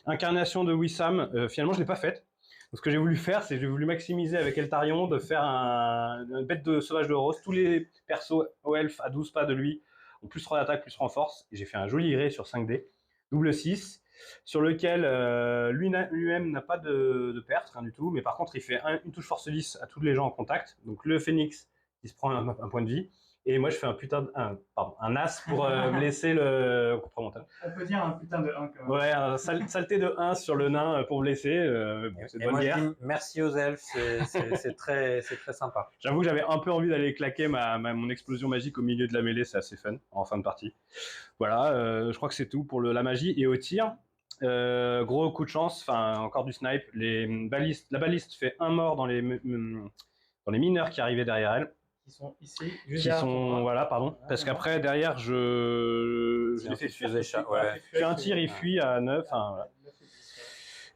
Incarnation de Wissam, finalement, je ne l'ai pas faite. Donc, ce que j'ai voulu faire, c'est que j'ai voulu maximiser avec Eltarion de faire une bête de sauvage de rose. Tous les persos au elf à 12 pas de lui ont plus 3 d'attaque, plus 3 en force. Et j'ai fait un joli ré sur 5D, double 6, sur lequel lui-même n'a pas de perte, rien du tout. Mais par contre, il fait une touche force 10 à tous les gens en contact. Donc le Phénix, il se prend un point de vie. Et moi, je fais un as pour blesser le complémentaire. On peut dire un putain de 1 quand même. Ouais, un saleté de 1 sur le nain pour blesser. Bon, c'est de bonne guerre. Je dis merci aux elfes, c'est très sympa. J'avoue que j'avais un peu envie d'aller claquer mon explosion magique au milieu de la mêlée, c'est assez fun en fin de partie. Voilà, je crois que c'est tout pour la magie. Et au tir, gros coup de chance, enfin encore du snipe. La baliste fait 1 mort dans les mineurs qui arrivaient derrière elle. Qui sont ici, voilà, pardon. Parce qu'après, derrière, je l'ai fait fuir. Puis un tir, il fuit à 9. Voilà.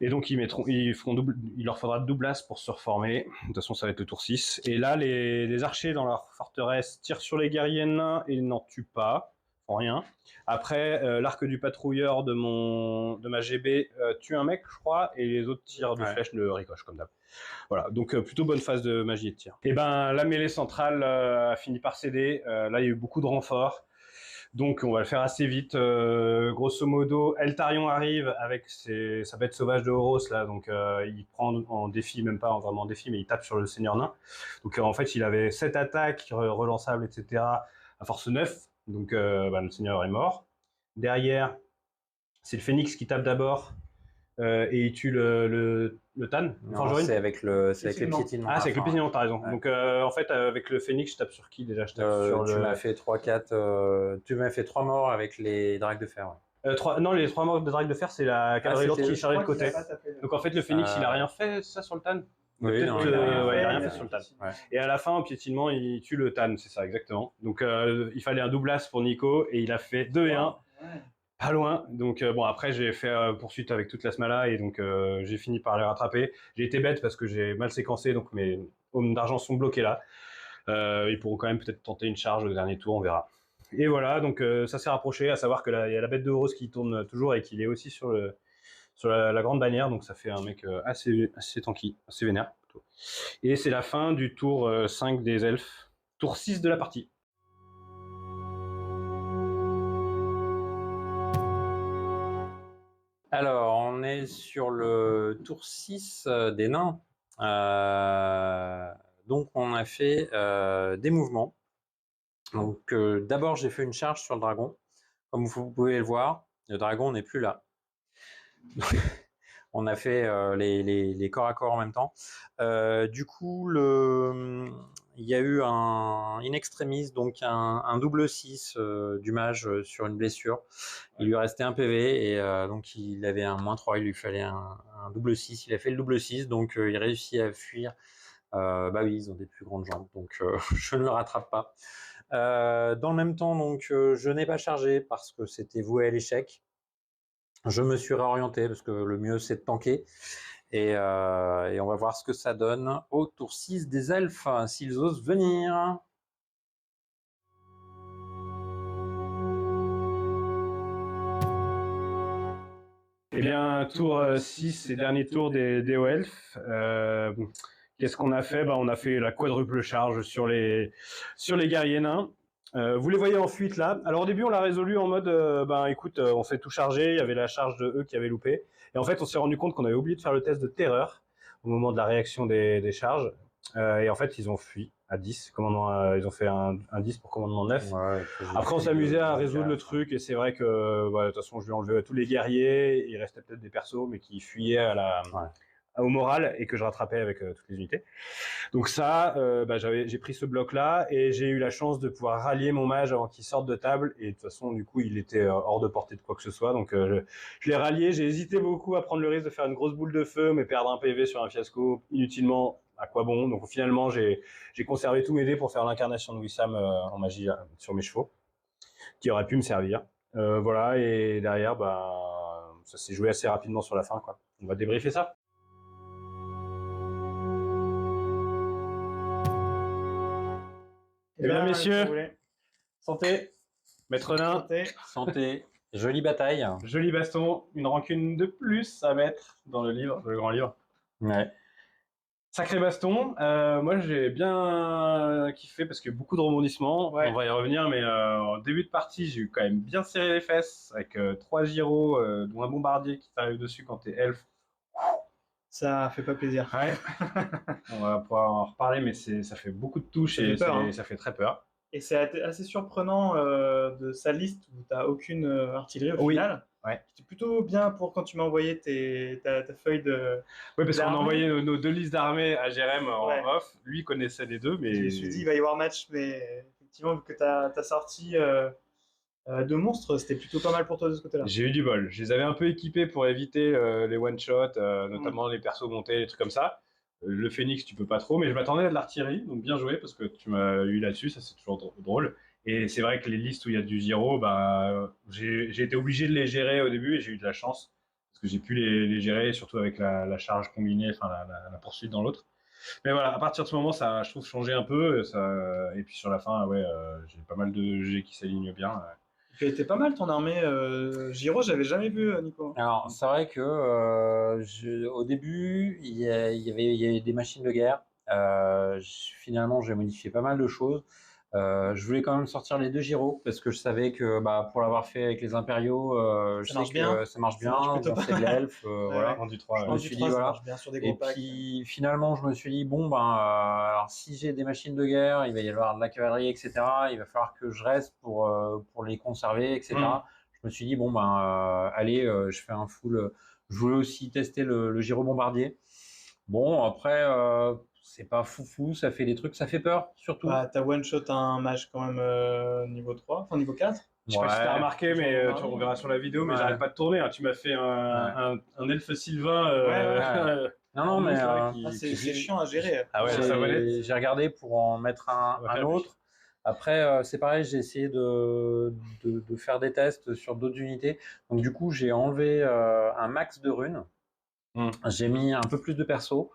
Et donc, il leur faudra double as pour se reformer. De toute façon, ça va être le tour 6. Et là, les archers dans leur forteresse tirent sur les guerriers nains et n'en tuent pas. Font rien. Après, l'arc du patrouilleur de ma GB tue un mec, je crois, et les autres tirs de flèches ne ricochent comme d'hab. Voilà, donc plutôt bonne phase de magie et de tir. Et ben la mêlée centrale a fini par céder. Là, il y a eu beaucoup de renforts. Donc on va le faire assez vite. Grosso modo, Eltarion arrive avec sa bête sauvage de Horos, là, donc il prend en défi, même pas vraiment en défi, mais il tape sur le Seigneur Nain. Donc en fait, il avait 7 attaques relançables, etc. à force 9. Donc le Seigneur est mort. Derrière, c'est le Phénix qui tape d'abord. Et il tue le Tan. C'est avec les piétinements. Ah, c'est avec le piétinement, t'as raison. Ouais. Donc en fait, avec le Phénix, je tape sur qui déjà? Tu m'as fait 3-4. Tu m'as fait 3 morts avec les dragues de fer. Non, les 3 morts de dragues de fer, c'est la cavalerie lourde qui est chargée de côté. Donc en fait, le Phénix, il a rien fait, ça, sur le Tan? Oui, il a rien fait sur le Tan. Ouais. Et à la fin, au piétinement, il tue le Tan, c'est ça, exactement. Donc il fallait un double as pour Nico, et il a fait 2 et 1. Pas loin, donc bon, après j'ai fait poursuite avec toute la smala et donc j'ai fini par les rattraper. J'ai été bête parce que j'ai mal séquencé, donc mes hommes d'argent sont bloqués là. Ils pourront quand même peut-être tenter une charge au dernier tour, on verra. Et voilà, donc ça s'est rapproché, à savoir que il y a la bête de rose qui tourne toujours et qu'il est aussi sur la grande bannière, donc ça fait un mec assez tanky, assez vénère plutôt. Et c'est la fin du tour 5 des elfes, tour 6 de la partie. Alors, on est sur le tour 6 des nains. Donc, on a fait des mouvements. Donc, d'abord, j'ai fait une charge sur le dragon. Comme vous pouvez le voir, le dragon n'est plus là. On a fait les corps à corps en même temps. Du coup, il y a eu un in extremis, donc un double 6 du mage sur une blessure. Il lui restait un PV et donc il avait un -3, il lui fallait un double 6. Il a fait le double 6, donc il réussit à fuir. Bah oui, ils ont des plus grandes jambes, donc je ne le rattrape pas. Dans le même temps, donc je n'ai pas chargé parce que c'était voué à l'échec. Je me suis réorienté parce que le mieux c'est de tanker. Et on va voir ce que ça donne au tour 6 des elfes, s'ils osent venir. Eh bien, tour 6 et dernier tour des hauts elfes. Qu'est-ce qu'on a fait? On a fait la quadruple charge sur les guerriers nains. Vous les voyez en fuite là. Alors au début on l'a résolu en mode écoute, on fait tout charger, il y avait la charge de eux qui avait loupé. Et en fait on s'est rendu compte qu'on avait oublié de faire le test de terreur au moment de la réaction des charges. Et en fait ils ont fui à 10, ils ont fait un 10 pour commandement 9. Ouais, après on s'amusait à résoudre le truc et c'est vrai que de toute façon je lui ai enlevé tous les guerriers, il restait peut-être des persos mais qui fuyaient au moral et que je rattrapais avec toutes les unités. Donc ça, j'ai pris ce bloc-là et j'ai eu la chance de pouvoir rallier mon mage avant qu'il sorte de table. Et de toute façon, du coup, il était hors de portée de quoi que ce soit. Donc je l'ai rallié. J'ai hésité beaucoup à prendre le risque de faire une grosse boule de feu, mais perdre un PV sur un fiasco inutilement, à quoi bon? Donc finalement, j'ai conservé tous mes dés pour faire l'incarnation de Wissam en magie sur mes chevaux, qui aurait pu me servir. Voilà, et derrière, ça s'est joué assez rapidement sur la fin, quoi. On va débriefer ça. Eh bien, messieurs, santé, maître nain, santé, jolie bataille. Joli baston, une rancune de plus à mettre dans le grand livre. Ouais. Sacré baston. Moi, j'ai bien kiffé parce qu'il y a beaucoup de rebondissements. Ouais. On va y revenir, mais en début de partie, j'ai eu quand même bien serré les fesses avec 3 gyros, dont un bombardier qui t'arrive dessus quand t'es elfe. Ça fait pas plaisir. Ouais. On va pouvoir en reparler, mais ça fait beaucoup de touches et ça fait très peur. Et c'est assez surprenant de sa liste où tu n'as aucune artillerie au final. Ouais. C'était plutôt bien pour quand tu m'as envoyé ta feuille de. Oui, parce qu'on a envoyé nos 2 listes d'armées à Jérém en off. Lui connaissait les deux, mais. Je me suis dit, il va y avoir match, mais effectivement, vu que tu as sorti. De monstres, c'était plutôt pas mal pour toi de ce côté-là. J'ai eu du bol. Je les avais un peu équipés pour éviter les one-shots, notamment les persos montés, les trucs comme ça. Le phénix, tu peux pas trop, mais je m'attendais à de l'artillerie, donc bien joué parce que tu m'as eu là-dessus, ça c'est toujours drôle. Et c'est vrai que les listes où il y a du gyro, j'ai été obligé de les gérer au début et j'ai eu de la chance parce que j'ai pu les gérer, surtout avec la charge combinée, enfin la poursuite dans l'autre. Mais voilà, à partir de ce moment, ça, je trouve, changé un peu. Et puis sur la fin, j'ai pas mal de G qui s'alignent bien. Tu était pas mal ton armée Giro, j'avais jamais vu Nico. Alors c'est vrai que au début il y avait des machines de guerre. Finalement j'ai modifié pas mal de choses. Je voulais quand même sortir les 2 gyros parce que je savais que pour l'avoir fait avec les impériaux, je sais que ça marche bien. C'est de l'elfe, voilà. Du 3, je me suis dit voilà. Et puis finalement je me suis dit bon alors si j'ai des machines de guerre, il va y avoir de la cavalerie, etc. Il va falloir que je reste pour les conserver, etc. Je me suis dit bon allez, je fais un full. Je voulais aussi tester le gyro bombardier. Bon après. C'est pas foufou, ça fait des trucs, ça fait peur, surtout. T'as one-shot un mage quand même niveau 3, enfin niveau 4. Je sais pas si t'as remarqué, mais tu reverras sur la vidéo, mais j'arrête pas de tourner. Hein. Tu m'as fait un elfe sylvain. Non, mais c'est chiant à gérer. Ah ouais, j'ai regardé pour en mettre un autre. Après, c'est pareil, j'ai essayé de faire des tests sur d'autres unités. Donc du coup, j'ai enlevé un max de runes. J'ai mis un peu plus de persos.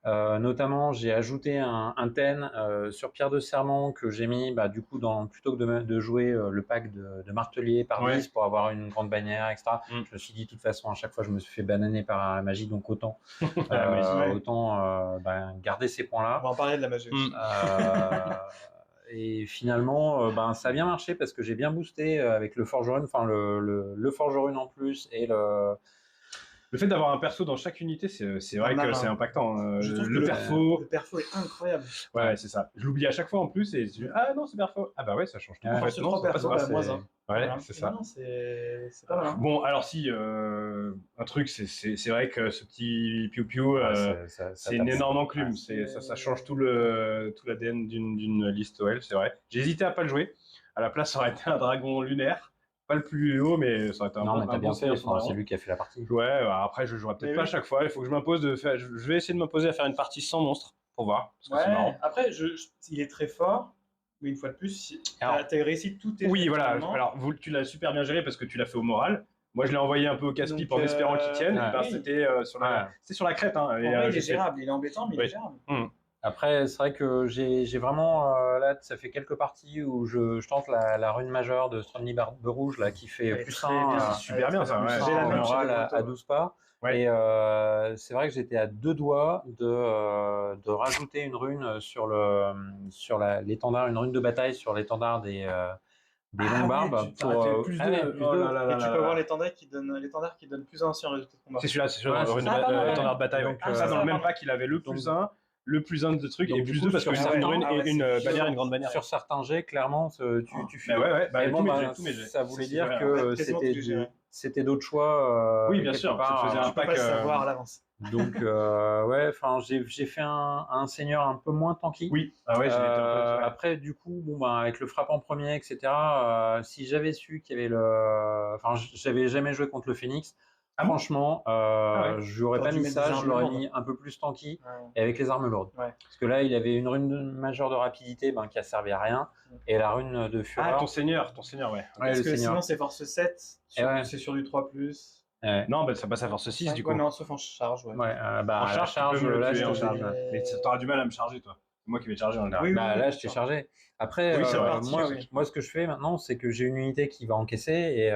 Notamment, j'ai ajouté un ten sur Pierre de Serment que j'ai mis du coup plutôt que de jouer le pack de martelier par 10 pour avoir une grande bannière, etc. Je me suis dit de toute façon à chaque fois je me suis fait bananer par la magie, donc autant garder ces points-là. On va en parler de la magie. Et finalement, ça a bien marché parce que j'ai bien boosté avec le Forge Rune, enfin le Forge Rune en plus et le fait d'avoir un perso dans chaque unité, c'est vrai que c'est impactant. Je trouve que le perfo est incroyable. Ouais, c'est ça. Je l'oublie à chaque fois en plus et ah non, c'est perfo. Ah bah ouais, ça change tout. En fait, non, c'est pas moins un. Ouais, c'est ça. Non, c'est pas mal. Bon, alors si, un truc, c'est vrai que ce petit piou-piou, c'est une énorme enclume. Ça change tout l'ADN d'une liste OL, c'est vrai. J'ai hésité à pas le jouer. À la place, ça aurait été un dragon lunaire. Pas le plus haut, mais ça aurait été un bon. Non, mais t'as bien fait, c'est lui qui a fait la partie. Ouais, après, je jouerai peut-être pas à chaque fois. Il faut que je m'impose de faire. Je vais essayer de m'imposer à faire une partie sans monstre pour voir. Parce que c'est marrant. Après, il est très fort. Mais une fois de plus, t'as réussi tout tes. Oui, voilà. Alors, tu l'as super bien géré parce que tu l'as fait au moral. Moi, je l'ai envoyé un peu au casse-pipe en espérant qu'il tienne. C'était sur la crête. Hein, il est gérable. Il est embêtant, mais il est gérable. Après, c'est vrai que j'ai vraiment, là, ça fait quelques parties où je tente la rune majeure de Stromny Barbe Rouge, là, qui fait plus 1. C'est super bien, ça. J'ai la morale à 12 pas. Ouais. Et c'est vrai que j'étais à 2 doigts de rajouter une rune sur l'étendard, une rune de bataille sur l'étendard des longues barbes. Pour plus 2. Et tu peux avoir l'étendard qui donne plus 1 sur un résultat de combat. C'est celui-là, c'est l'étendard de bataille. Donc, ça, dans le même pack, il avait le plus 1. Le plus 1 de trucs et plus 2 parce que c'est une rune et une bannière, une grande bannière. Sur certains jets, clairement, tu fais. Tous mes jets. Ça voulait dire que c'était d'autres choix. Oui, bien sûr. Tu faisais un pack à savoir à l'avance. Donc, j'ai fait un seigneur un peu moins tanky. Oui. Après, du coup, avec le frappant premier, etc., si j'avais su qu'il y avait j'avais jamais joué contre le Phoenix. Franchement, je n'aurais pas mis ça, je l'aurais mis un peu plus tanky et avec les armes lourdes. Parce que là, il avait une rune majeure de rapidité qui a servi à rien et la rune de fureur. Ah, ton seigneur, ouais. Parce que sinon, c'est force 7, c'est sur du 3+. Non, ça passe à force 6 du coup. Non, sauf en charge. En charge, là, je te charge. Mais t'auras du mal à me charger, toi. C'est moi qui vais te charger en général. Là, je t'ai chargé. Après, moi, ce que je fais maintenant, c'est que j'ai une unité qui va encaisser et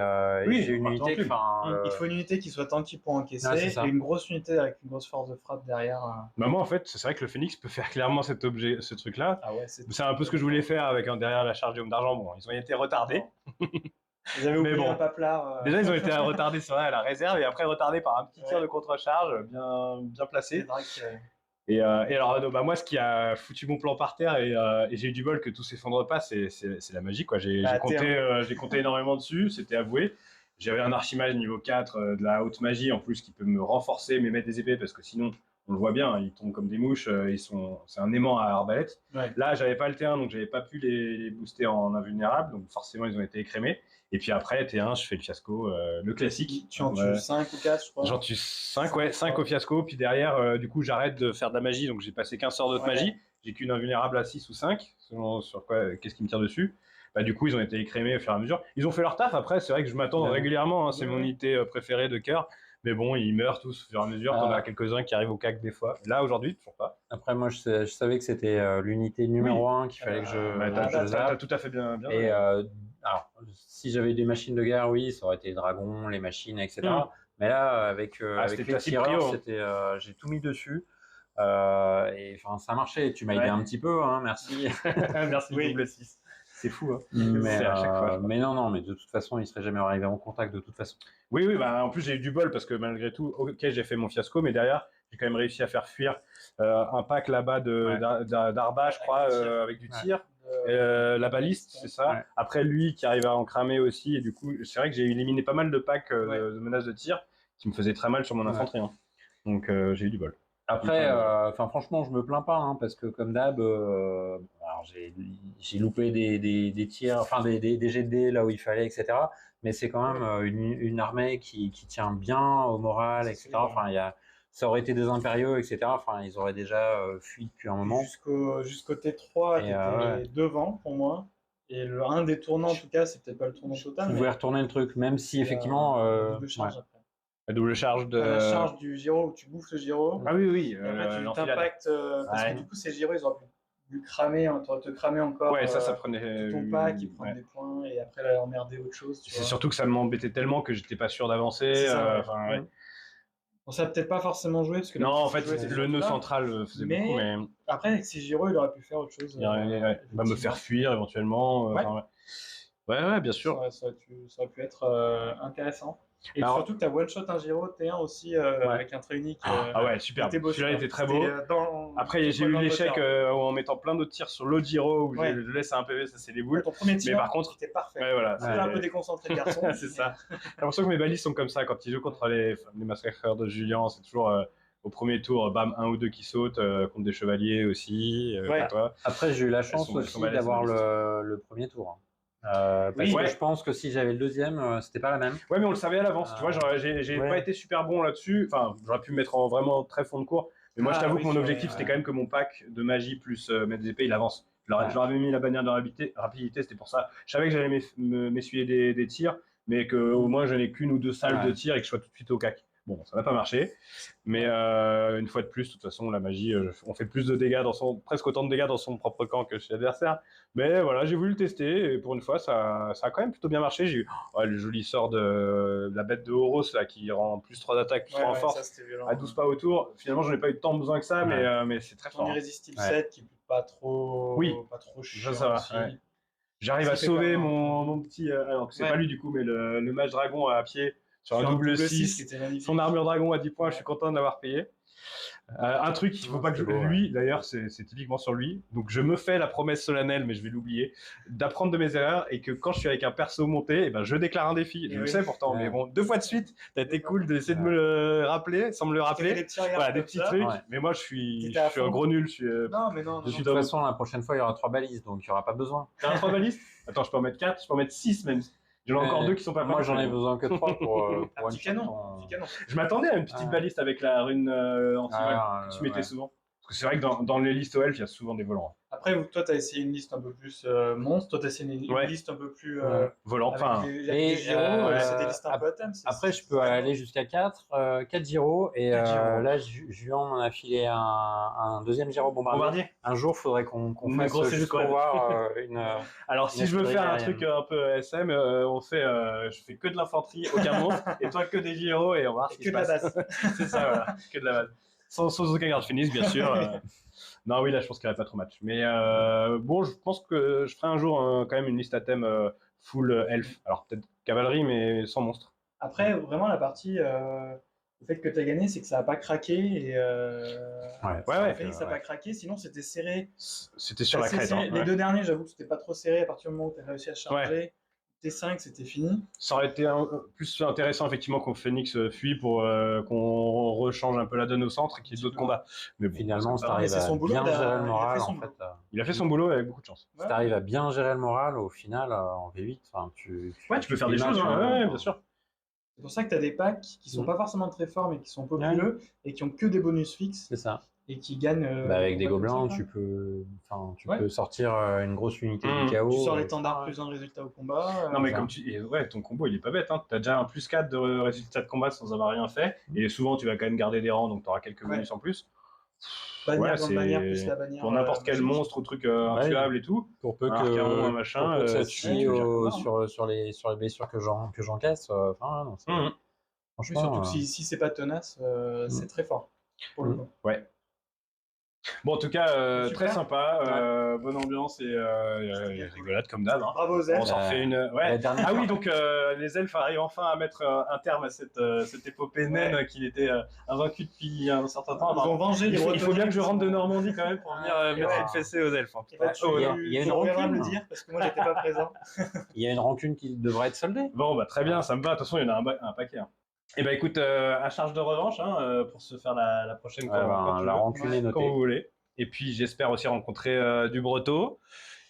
j'ai une unité. Il faut une unité qui soit tanky pour encaisser et une grosse unité avec une grosse force de frappe derrière. Moi, en fait, c'est vrai que le Phoenix peut faire clairement ce truc-là. C'est un peu ce que je voulais faire avec derrière la charge des hommes d'argent. Bon, ils ont été retardés. Ils avaient oublié un paplard. Déjà, ils ont été retardés sur la réserve et après retardés par un petit tir de contre-charge bien placé. Et alors, moi, ce qui a foutu mon plan par terre et j'ai eu du bol que tout s'effondre pas, c'est la magie, quoi. J'ai compté énormément dessus, c'était avoué. J'avais un archimage niveau 4 de la haute magie en plus qui peut me renforcer, mais mettre des épées parce que sinon, on le voit bien, ils tombent comme des mouches, c'est un aimant à arbalète. Là, j'avais pas le T1, donc j'avais pas pu les booster en invulnérable, donc forcément, ils ont été écrémés. Et puis après, T1, je fais le fiasco, le classique. Tu en tues 5 ou 4, je crois. J'en tue 5 au fiasco. Puis derrière, du coup, j'arrête de faire de la magie. Donc j'ai passé 15 sorts d'autres magie. J'ai qu'une invulnérable à 6 ou 5, selon sur quoi, qu'est-ce qui me tire dessus. Du coup, ils ont été écrémés au fur et à mesure. Ils ont fait leur taf. Après, c'est vrai que je m'attends régulièrement. C'est mon unité préférée de cœur. Mais bon, ils meurent tous au fur et à mesure. T'en as quelques-uns qui arrivent au CAC des fois. Là, aujourd'hui, toujours pas. Après, moi, je savais que c'était l'unité numéro 1 qu'il fallait que je t'as tout à fait bien. Et alors, si j'avais des machines de guerre, oui, ça aurait été les dragons, les machines, etc. Mais là, avec les tireurs, j'ai tout mis dessus. Et ça a marché. Tu m'as aidé un petit peu, hein, merci. Merci, double 6. C'est fou, hein. Mais non, mais de toute façon, il serait jamais arrivé en contact de toute façon. Oui, en plus j'ai eu du bol parce que malgré tout, j'ai fait mon fiasco, mais derrière, j'ai quand même réussi à faire fuir un pack là-bas d'Arba, je crois, avec du tir. La baliste, c'est ça. Après, lui qui arrive à en cramer aussi, et du coup, c'est vrai que j'ai éliminé pas mal de packs de menaces de tir qui me faisaient très mal sur mon infanterie. Hein. Donc j'ai eu du bol. Après, franchement, je me plains pas, hein, parce que comme d'hab, j'ai loupé des tirs, des jets de dés là où il fallait, etc. Mais c'est quand même une armée qui tient bien au moral, etc. Ça aurait été des impériaux, etc. Ils auraient déjà fui depuis un moment. Jusqu'au T3, t'étais devant pour moi. Et un des tournants, en tout cas, c'est peut-être pas le tournant total. Vous pouvez retourner le truc, même si effectivement. La double charge de. T'as la charge du gyro où tu bouffes le gyro. Ah oui, oui. Et après, tu l'enfilade. t'impactes. Parce Ouais. que du coup, ces gyros, ils auraient pu cramer, hein, te cramer encore. Ouais, ça prenait. tout ton pack, ils prennent ouais. des points et après, là, emmerder autre chose. Tu C'est vois. surtout que ça m'embêtait tellement que j'étais pas sûr d'avancer. C'est ça, ouais. Enfin, ouais. Bon, ça a peut-être pas forcément joué. Parce que Non, en fait, jouer, c'est le nœud surtout là. central faisait Mais- beaucoup, mais Après, avec ces gyros, il aurait pu faire autre chose. il va me faire fuir éventuellement. Ouais. Enfin, ouais, bien sûr. Ça aurait pu être intéressant. Et Alors- surtout que tu as one shot un gyro T1 aussi avec un trait unique. Ah ouais, super. C'était beau, Celui-là était très beau. Après, c'était j'ai eu dans le l'échec moteur. en mettant plein d'autres tirs sur l'autre gyro où Ouais. je laisse un PV, ça c'est des boules. Ton premier tir, Mais par contre- c'était parfait. Ouais, voilà. C'était un peu déconcentré le garçon. C'est ça. J'ai l'impression que mes balises sont comme ça quand ils jouent contre les massacreurs de Julien. C'est toujours au premier tour, bam, un ou deux qui sautent contre des chevaliers aussi. Ouais. Comme toi. Après, j'ai eu la chance sont aussi balèzes, d'avoir balèzes. le premier tour. Parce Oui, que ouais. je pense que si j'avais le deuxième, c'était pas la même. Ouais, mais on le savait à l'avance. Tu vois, j'ai ouais. pas été super bon là-dessus. Enfin, j'aurais pu me mettre en vraiment très fond de cours. Mais moi, je t'avoue oui, que mon c'est objectif, vrai, c'était ouais. quand même que mon pack de magie plus mettre des épées, il avance. Je leur avais mis la bannière de rapidité, c'était pour ça. Je savais que j'allais m'essuyer des tirs, mais qu'au moins, je n'ai qu'une ou deux salves de tirs et que je sois tout de suite au cac. Bon, ça n'a pas marché, mais une fois de plus, de toute façon, la magie, on fait plus de dégâts presque autant de dégâts dans son propre camp que chez l'adversaire. Mais voilà, j'ai voulu le tester et pour une fois, ça a quand même plutôt bien marché. J'ai eu le joli sort de la bête de Horos là, qui rend plus 3 d'attaque, plus 3 en Ouais, force, ça, c'était violent. à 12 pas autour. Finalement, j'en ai pas eu tant besoin que ça, mais c'est très Ton fort. irrésistible Ouais. 7 qui est pas trop, Oui. pas trop chiant. Ça va. aussi. Ouais. J'arrive à Ça fait sauver quand même mon petit. Alors, c'est Ouais. pas lui du coup, mais le mage dragon à pied sur un Sur double 6. qui était magnifique. Son armure dragon à 10 points, je suis content de l'avoir payé. Un truc qu'il faut pas que je... c'est beau, Lui, d'ailleurs, c'est typiquement sur lui. Donc, je me fais la promesse solennelle, mais je vais l'oublier, d'apprendre de mes erreurs et que quand je suis avec un perso monté, eh ben, je déclare un défi. Je le sais pourtant, Ouais. mais bon, 2 fois de suite, t'as été cool d'essayer de me le rappeler, sans me le Tu fais rappeler. des petits regards Voilà, des comme petits ça. trucs. Ouais. Mais moi, je suis T'étais à un fond. gros nul. Je suis, Non, mais non. De toute dans le- façon, la prochaine fois, il y aura 3 balises, donc il n'y aura pas besoin. T'as un 3 balises? Attends, je peux en mettre 4, je peux en mettre 6 même. J'en ai encore 2 qui sont pas Moi, partis. j'en ai besoin que 3 pour. Un pour petit one canon. shot, Petit canon. Je m'attendais à une petite Ah. baliste avec la rune anti-vol. Tu mettais ouais. souvent. Parce que c'est vrai que dans les listes OL, il y a souvent des volants. Après, toi, tu as essayé une liste un peu plus monstre. Toi, tu as essayé une Ouais. liste un peu plus. Volants, enfin. Avec Et, des gyros, ouais. c'est des listes un peu à thème. Après, je peux aller jusqu'à 4 gyros. Et 4 gyros. là, Juan m'en a filé un deuxième gyro bombardier. Bombardier. Un jour, il faudrait qu'on Une fasse grosse juste pour escouade. voir une. Alors, si je veux faire un aérienne. truc un peu SM, je fais que de l'infanterie, aucun monstre, et toi que des gyros, et on va voir ce qui Que se de la passe. base. C'est ça, voilà. Que de la base. Sans aucun garde finis, bien sûr. Non, oui, là, je pense qu'il n'y aurait pas trop match. Mais bon, je pense que je ferai un jour quand même une liste à thème full elf. Alors, peut-être cavalerie, mais sans monstre. Après, vraiment, la partie. Le fait que tu as gagné, c'est que ça n'a pas craqué. Et, Ouais. Phoenix n'a pas craqué, sinon c'était serré. C'était sur la Assez crête. serré. Hein, Les ouais. deux derniers, j'avoue que c'était pas trop serré à partir du moment où tu as réussi à charger. T5, c'était fini. Ça aurait été plus intéressant, effectivement, qu'on Phoenix fuit pour qu'on rechange un peu la donne au centre et qu'il y ait d'autres combats. Mais bon, Finalement, c'est si pas grave. t'arrives c'est son à boulot, bien il a- gérer il le a moral, fait son en boulot. fait. Il a fait son boulot avec beaucoup de chance. Si t'arrives à bien gérer le moral, au final, en V8, tu peux faire des choses, matchs, hein, ouais, bien sûr. C'est pour ça que tu as des packs qui sont pas forcément très forts, mais qui sont populeux et qui ont que des bonus fixes C'est ça. et qui gagnent. Avec des pas comme gobelins, ça, tu peux Ouais. sortir une grosse unité Mmh. du chaos. Tu sors l'étendard plus un résultat au combat. Non, mais ça. comme ton combo, il est pas bête. Hein. Tu as déjà un plus 4 de résultat de combat sans avoir rien fait. Et souvent, tu vas quand même garder des rangs, donc tu auras quelques bonus en plus. Bannière, Ouais, bannière c'est- plus la bannière. Pour n'importe quel magique. monstre ou truc intuable et tout. Pour peu Un archaon, un que, machin, pour peu que ça si te tu fie veux dire sur les blessures que j'encaisse. Enfin, non, c'est- Mhm. Oui, franchement, surtout que si c'est pas tenace, c'est très fort. Pour le coup. Ouais. Bon, en tout cas, Super. très sympa. Bonne ambiance et rigolade comme d'hab. Hein. Bravo Zed. On s'en refait une. Ouais. la dernière Ah oui, fois- donc les elfes arrivent enfin à mettre un terme à cette épopée naine qu'il était invaincu depuis un certain temps. Ils ont vengé les Il faut bien que je rentre de Normandie quand même pour venir mettre ouais. une fessée aux elfes. Hein. Et là, Il y a une tu reviendras rancune. me le dire parce que moi j'étais pas présent. Il y a une rancune qui devrait être soldée. Bon, bah très bien, ça me va. De toute façon, il y en a un paquet. Hein. Et bah écoute, à charge de revanche pour se faire la prochaine quand tu la veux, rancune est quand notée. vous voulez. Et puis j'espère aussi rencontrer du Breton,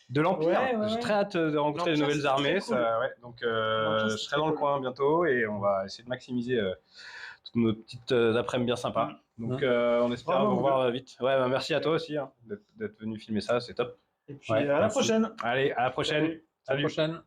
de l'Empire. Ouais. J'ai très hâte de rencontrer de L'Empire, nouvelles c'est armées. très cool. Donc L'Empire, je c'est serai très dans le cool. coin bientôt et on va essayer de maximiser toutes nos petites après-midi bien sympas. Donc on espère Bravo, vous revoir vite. Ouais, bah, merci à toi aussi d'être venu filmer ça, c'est top. Et puis Ouais, à la merci. prochaine. Allez, à la prochaine. Salut. À la prochaine.